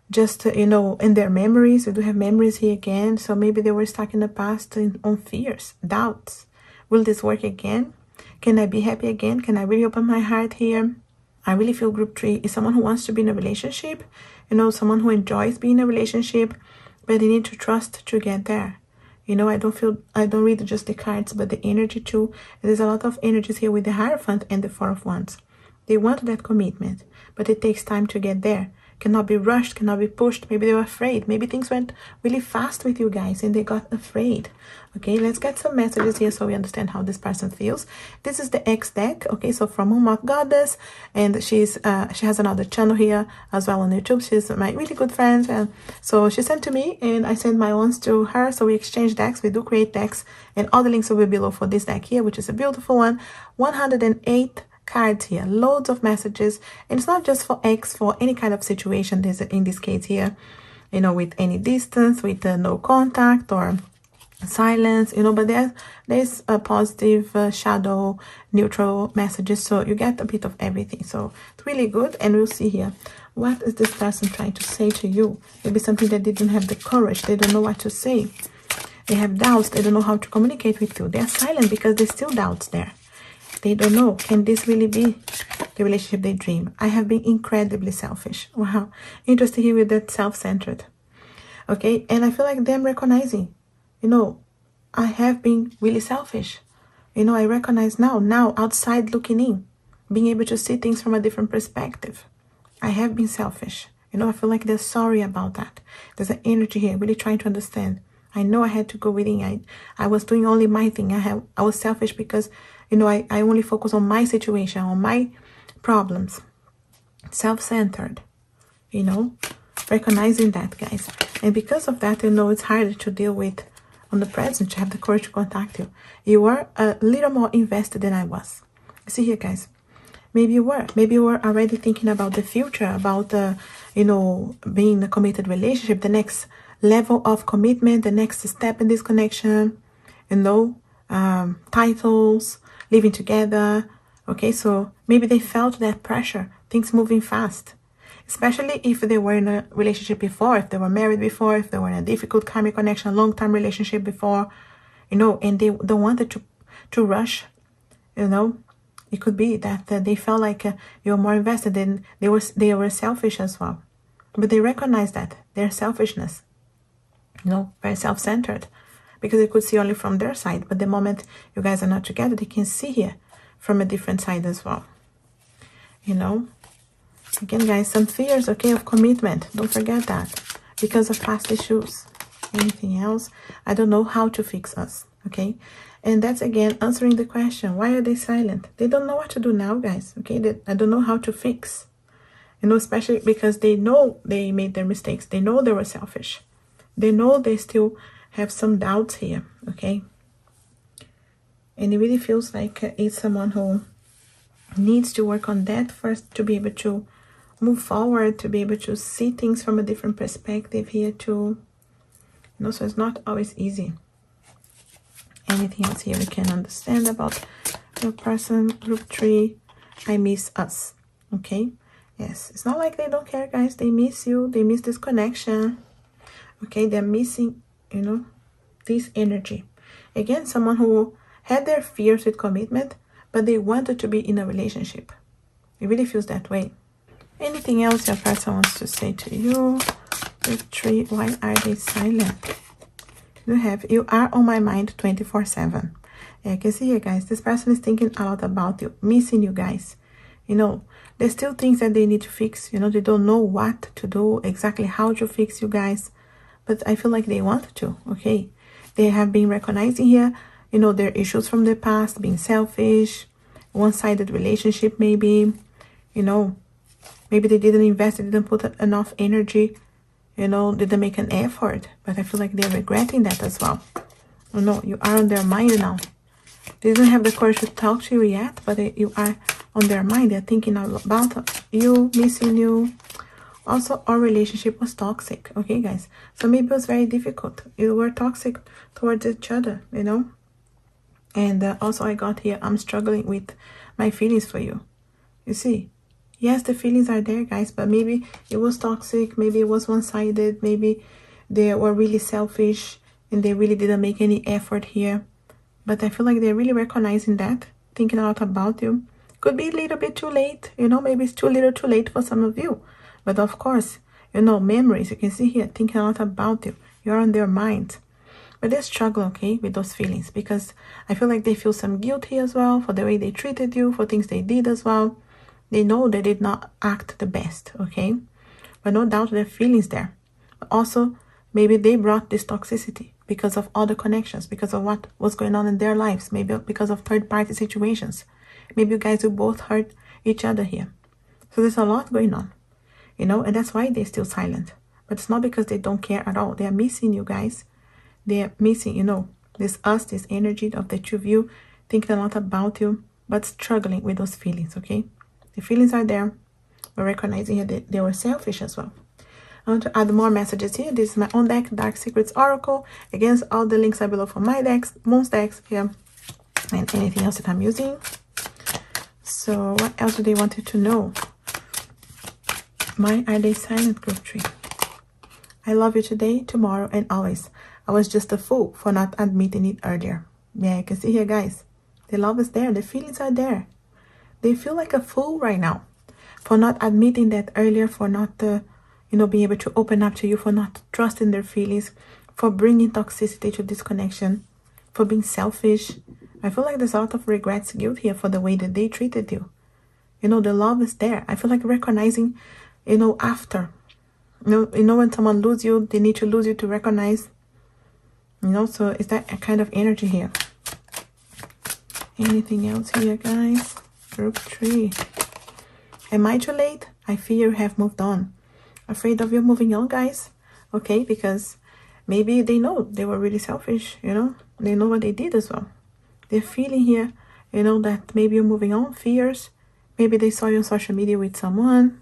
just, you know, in their memories. We do have memories here again. So maybe they were stuck in the past on fears, doubts. Will this work again? Can I be happy again? Can I really open my heart here? I really feel group 3 is someone who wants to be in a relationship, you know, someone who enjoys being in a relationship, but they need to trust to get there. You know, I don't read just the cards, but the energy too. There's a lot of energies here with the Hierophant and the Four of Wands. They want that commitment, but it takes time to get there. Cannot be rushed, cannot be pushed. Maybe they were afraid. Maybe things went really fast with you guys and they got afraid. Okay, let's get some messages here so we understand how this person feels. This is the X deck. Okay, so from Moth Goddess, and she has another channel here as well on YouTube. She's my really good friend, and so she sent to me and I sent my ones to her. So we exchange decks. We do create decks, and all the links will be below for this deck here, which is a beautiful one. 108 cards here, loads of messages, and it's not just for X, for any kind of situation. There's in this case here, you know, with any distance, with no contact or silence, you know, but there's a positive, shadow, neutral messages, so you get a bit of everything. So it's really good. And we'll see here, what is this person trying to say to you? Maybe something that they didn't have the courage, they don't know what to say, they have doubts, they don't know how to communicate with you. They're silent because there's still doubts there. They don't know, can this really be the relationship they dream? I have been incredibly selfish. Wow, interesting here with that self-centered. Okay, and I feel like them recognizing, you know, I have been really selfish. You know, I recognize now outside looking in, being able to see things from a different perspective. I have been selfish. You know, I feel like they're sorry about that. There's an energy here, really trying to understand. I know I had to go within. I was doing only my thing. I was selfish because, you know, I only focus on my situation, on my problems, self-centered, you know, recognizing that, guys. And because of that, you know, it's harder to deal with on the present, to have the courage to contact you. You were a little more invested than I was. See here, guys. Maybe you were already thinking about the future, about you know, being in a committed relationship, the next level of commitment, the next step in this connection, you know, titles, living together. Okay, so maybe they felt that pressure, things moving fast, especially if they were in a relationship before, if they were married before, if they were in a difficult karmic connection, long-term relationship before, you know, and they wanted to rush, you know. It could be that they felt like you were more invested, and they were selfish as well. But they recognize that their selfishness, you know, very self-centered, because they could see only from their side. But the moment you guys are not together, they can see here from a different side as well, you know. Again, guys, some fears, okay, of commitment. Don't forget that, because of past issues. Anything else? I don't know how to fix us, okay? And that's, again, answering the question, why are they silent? They don't know what to do now, guys, okay? I don't know how to fix, you know, especially because they know they made their mistakes. They know they were selfish. They know they still have some doubts here, okay? And it really feels like it's someone who needs to work on that first to be able to move forward, to be able to see things from a different perspective here too. You know, so it's not always easy. Anything else here we can understand about your person? Group 3, I miss us. Okay, yes, it's not like they don't care, guys. They miss you. They miss this connection. Okay, they're missing, you know, this energy. Again, someone who had their fears with commitment, but they wanted to be in a relationship. It really feels that way. Anything else your person wants to say to you? Group 3, why are they silent? You are on my mind 24/7. Yeah, I can see here, guys, this person is thinking a lot about you, missing you guys. You know, there's still things that they need to fix. You know, they don't know what to do, exactly how to fix you guys. But I feel like they want to, okay? They have been recognizing here, you know, their issues from the past, being selfish, one-sided relationship maybe, you know. Maybe they didn't invest, they didn't put enough energy, you know, didn't make an effort. But I feel like they're regretting that as well. You know, you are on their mind now. They didn't have the courage to talk to you yet, but you are on their mind. They're thinking about you, missing you. Also, our relationship was toxic, okay, guys? So maybe it was very difficult. You were toxic towards each other, you know? And also I got here, I'm struggling with my feelings for you. You see? Yes, the feelings are there, guys, but maybe it was toxic, maybe it was one-sided, maybe they were really selfish and they really didn't make any effort here. But I feel like they're really recognizing that, thinking a lot about you. Could be a little bit too late, you know, maybe it's too little too late for some of you. But of course, you know, memories, you can see here, thinking a lot about you. You're on their mind. But they struggle, okay, with those feelings, because I feel like they feel some guilt here as well for the way they treated you, for things they did as well. They know they did not act the best, okay? But no doubt their feelings there. But also, maybe they brought this toxicity because of all the connections, because of what was going on in their lives, maybe because of third-party situations. Maybe you guys will both hurt each other here. So there's a lot going on, you know, and that's why they're still silent. But it's not because they don't care at all. They are missing you guys. They are missing, you know, this energy of the two of you, thinking a lot about you, but struggling with those feelings, okay? The feelings are there. We're recognizing here that they were selfish as well. I want to add more messages here. This is my own deck, Dark Secrets Oracle. Again, all the links are below for my decks, Moon's decks here, and anything else that I'm using. So what else do they want you to know? Why are they silent, Group 3? I love you today, tomorrow, and always. I was just a fool for not admitting it earlier. Yeah, you can see here, guys. The love is there. The feelings are there. They feel like a fool right now for not admitting that earlier, for not, you know, being able to open up to you, for not trusting their feelings, for bringing toxicity to this connection, for being selfish. I feel like there's a lot of regrets, guilt here for the way that they treated you. You know, the love is there. I feel like recognizing, you know, after. You know, when someone loses you, they need to lose you to recognize. You know, so is that a kind of energy here? Anything else here, guys? Group 3. Am I too late? I fear you have moved on. Afraid of you moving on, guys. Okay, because maybe they know they were really selfish, you know. They know what they did as well. They're feeling here, you know, that maybe you're moving on, fears. Maybe they saw you on social media with someone.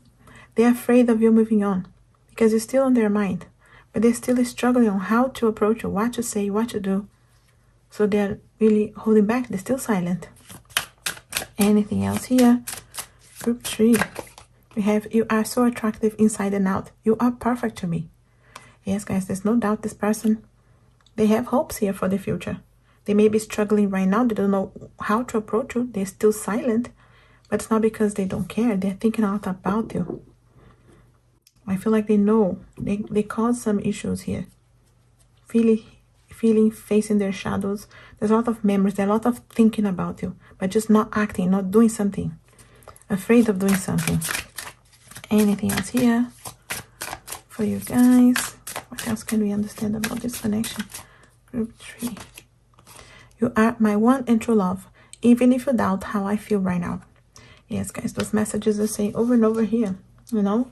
They're afraid of you moving on because you're still on their mind. But they're still struggling on how to approach you, what to say, what to do. So they're really holding back. They're still silent. Anything else here? Group 3. We have, you are so attractive inside and out. You are perfect to me. Yes, guys, there's no doubt this person, they have hopes here for the future. They may be struggling right now. They don't know how to approach you. They're still silent. But it's not because they don't care. They're thinking a lot about you. I feel like they know. They caused some issues here. Feeling, facing their shadows. There's a lot of memories. There's a lot of thinking about you. But just not acting, not doing something. Afraid of doing something. Anything else here for you guys? What else can we understand about this connection? Group 3. You are my one and true love, even if you doubt how I feel right now. Yes, guys, those messages are saying over and over here, you know,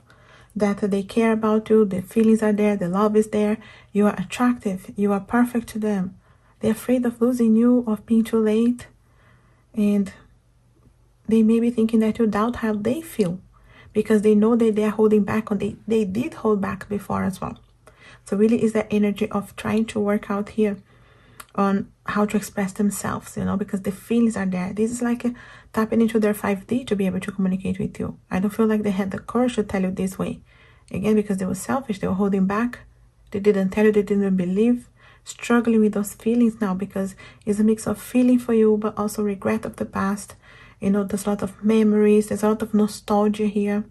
that they care about you, the feelings are there, the love is there, you are attractive, you are perfect to them. They're afraid of losing you, of being too late, and they may be thinking that you doubt how they feel, because they know that they are holding back on, they did hold back before as well. So really is that energy of trying to work out here on how to express themselves, you know, because the feelings are there. This is like tapping into their 5D to be able to communicate with you. I don't feel like they had the courage to tell you this way. Again, because they were selfish, they were holding back. They didn't tell you, they didn't believe. Struggling with those feelings now because it's a mix of feeling for you, but also regret of the past. You know, there's a lot of memories. There's a lot of nostalgia here.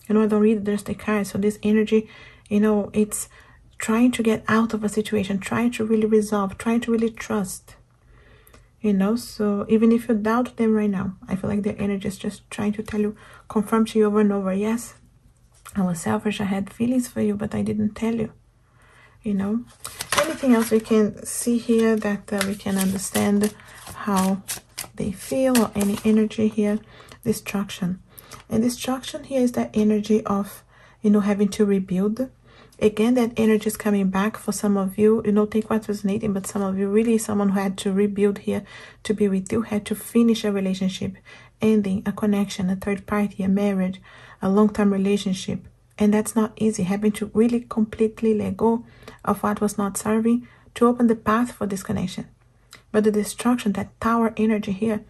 You know, I don't read there's the cards. So this energy, you know, it's trying to get out of a situation, trying to really resolve, trying to really trust, you know. So even if you doubt them right now, I feel like their energy is just trying to tell you, confirm to you over and over, yes, I was selfish, I had feelings for you, but I didn't tell you, you know. Anything else we can see here that we can understand how they feel, or any energy here? Destruction. And destruction here is that energy of, you know, having to rebuild. Again, that energy is coming back for some of you. You know, take what's resonating, but some of you, really someone who had to rebuild here to be with you, had to finish a relationship, ending a connection, a third party, a marriage, a long-term relationship. And that's not easy, having to really completely let go of what was not serving to open the path for this connection. But the destruction, that tower energy here,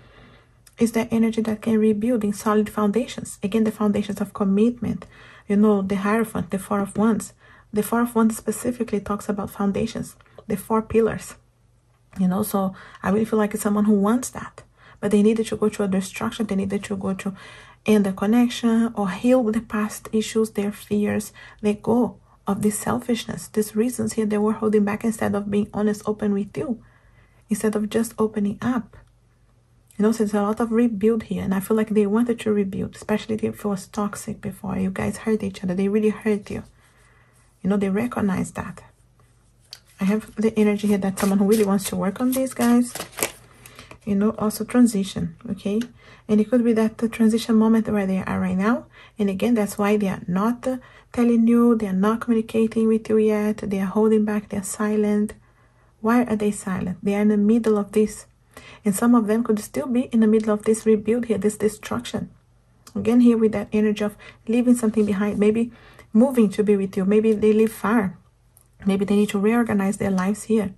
is that energy that can rebuild in solid foundations. Again, the foundations of commitment, you know, the Hierophant, the Four of Wands. The Four of Wands specifically talks about foundations, the 4 pillars, you know. So I really feel like it's someone who wants that, but they needed to go through a destruction. They needed to go to end the connection or heal the past issues, their fears, let go of this selfishness, these reasons here they were holding back, instead of being honest, open with you, instead of just opening up. You know, so there's a lot of rebuild here, and I feel like they wanted to rebuild, especially if it was toxic before. You guys hurt each other. They really hurt you. You know, they recognize that. I have the energy here that someone who really wants to work on this, guys. You know, also transition, okay? And it could be that the transition moment where they are right now. And again, that's why they are not telling you. They are not communicating with you yet. They are holding back. They are silent. Why are they silent? They are in the middle of this. And some of them could still be in the middle of this rebuild here, this destruction. Again, here with that energy of leaving something behind. Maybe moving to be with you. Maybe they live far. Maybe they need to reorganize their lives here.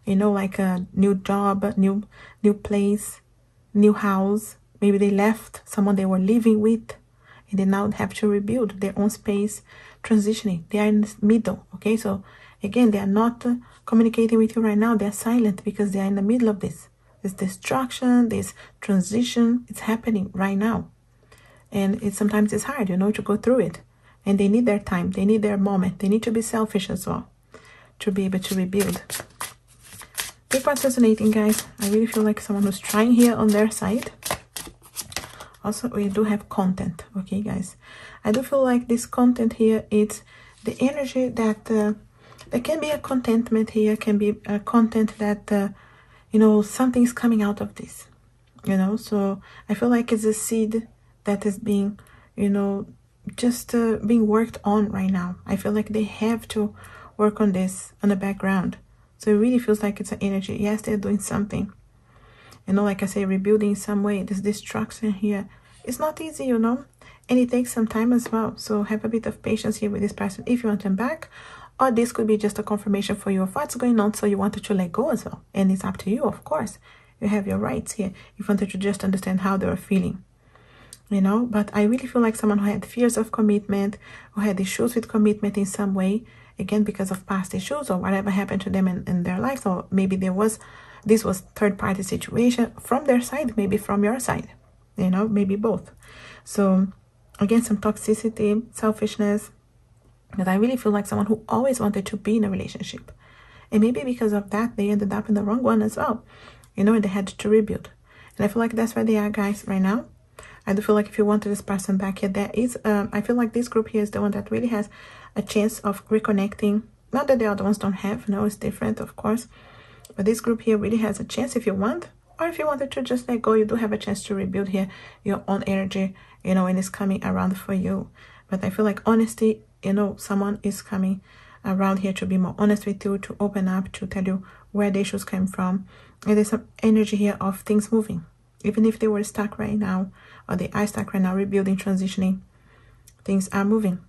You know, like a new job, new place, new house. Maybe they left someone they were living with, and they now have to rebuild their own space, transitioning. They are in the middle, okay? So again, they are not communicating with you right now. They are silent because they are in the middle of this destruction, this transition. It's happening right now, and sometimes it's hard, you know, to go through it. And they need their time. They need their moment. They need to be selfish as well to be able to rebuild. Take what's resonating, guys. I really feel like someone who's trying here on their side. Also, we do have content, okay, guys? I do feel like this content here, it's the energy that there can be a contentment here, can be a content that, you know, something's coming out of this, you know? So I feel like it's a seed that is being you know, just being worked on right now. I feel like they have to work on this on the background. So it really feels like it's an energy. Yes, they're doing something. You know, like I say, rebuilding in some way. This destruction here. It's not easy, you know. And it takes some time as well. So have a bit of patience here with this person if you want them back. Or this could be just a confirmation for you of what's going on. So you wanted to let go as well. And it's up to you, of course. You have your rights here. You wanted to just understand how they were feeling. You know, but I really feel like someone who had fears of commitment, who had issues with commitment in some way, again, because of past issues or whatever happened to them in their lives, or maybe this was third-party situation from their side, maybe from your side, you know, maybe both. So, again, some toxicity, selfishness, but I really feel like someone who always wanted to be in a relationship. And maybe because of that, they ended up in the wrong one as well, you know, and they had to rebuild. And I feel like that's where they are, guys, right now. I do feel like if you want this person back here, there is, I feel like this group here is the one that really has a chance of reconnecting. Not that the other ones don't have, no, it's different, of course. But this group here really has a chance if you want, or if you wanted to just let go, you do have a chance to rebuild here your own energy, you know, and it's coming around for you. But I feel like honesty, you know, someone is coming around here to be more honest with you, to open up, to tell you where the issues came from. And there's some energy here of things moving. Even if they were stuck right now, or they are stuck right now, rebuilding, transitioning, things are moving.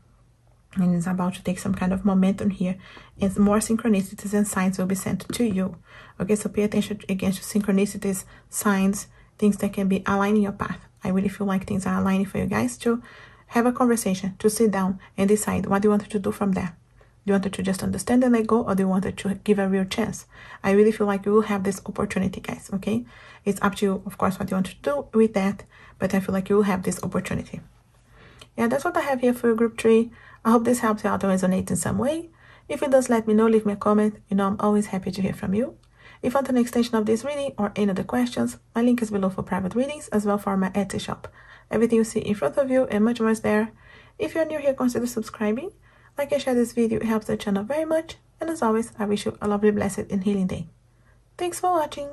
And it's about to take some kind of momentum here. And more synchronicities and signs will be sent to you. Okay, so pay attention again to synchronicities, signs, things that can be aligning your path. I really feel like things are aligning for you guys to have a conversation, to sit down and decide what you wanted to do from there. Do you want to just understand and let go, or do you want to give a real chance? I really feel like you will have this opportunity, guys, okay? It's up to you, of course, what you want to do with that, but I feel like you will have this opportunity. Yeah, that's what I have here for your group 3. I hope this helps you out or resonates in some way. If it does, let me know, leave me a comment. You know, I'm always happy to hear from you. If you want an extension of this reading or any other questions, my link is below for private readings, as well for my Etsy shop. Everything you see in front of you and much more is there. If you're new here, consider subscribing. Like and share this video, it helps the channel very much. And as always, I wish you a lovely, blessed, and healing day. Thanks for watching.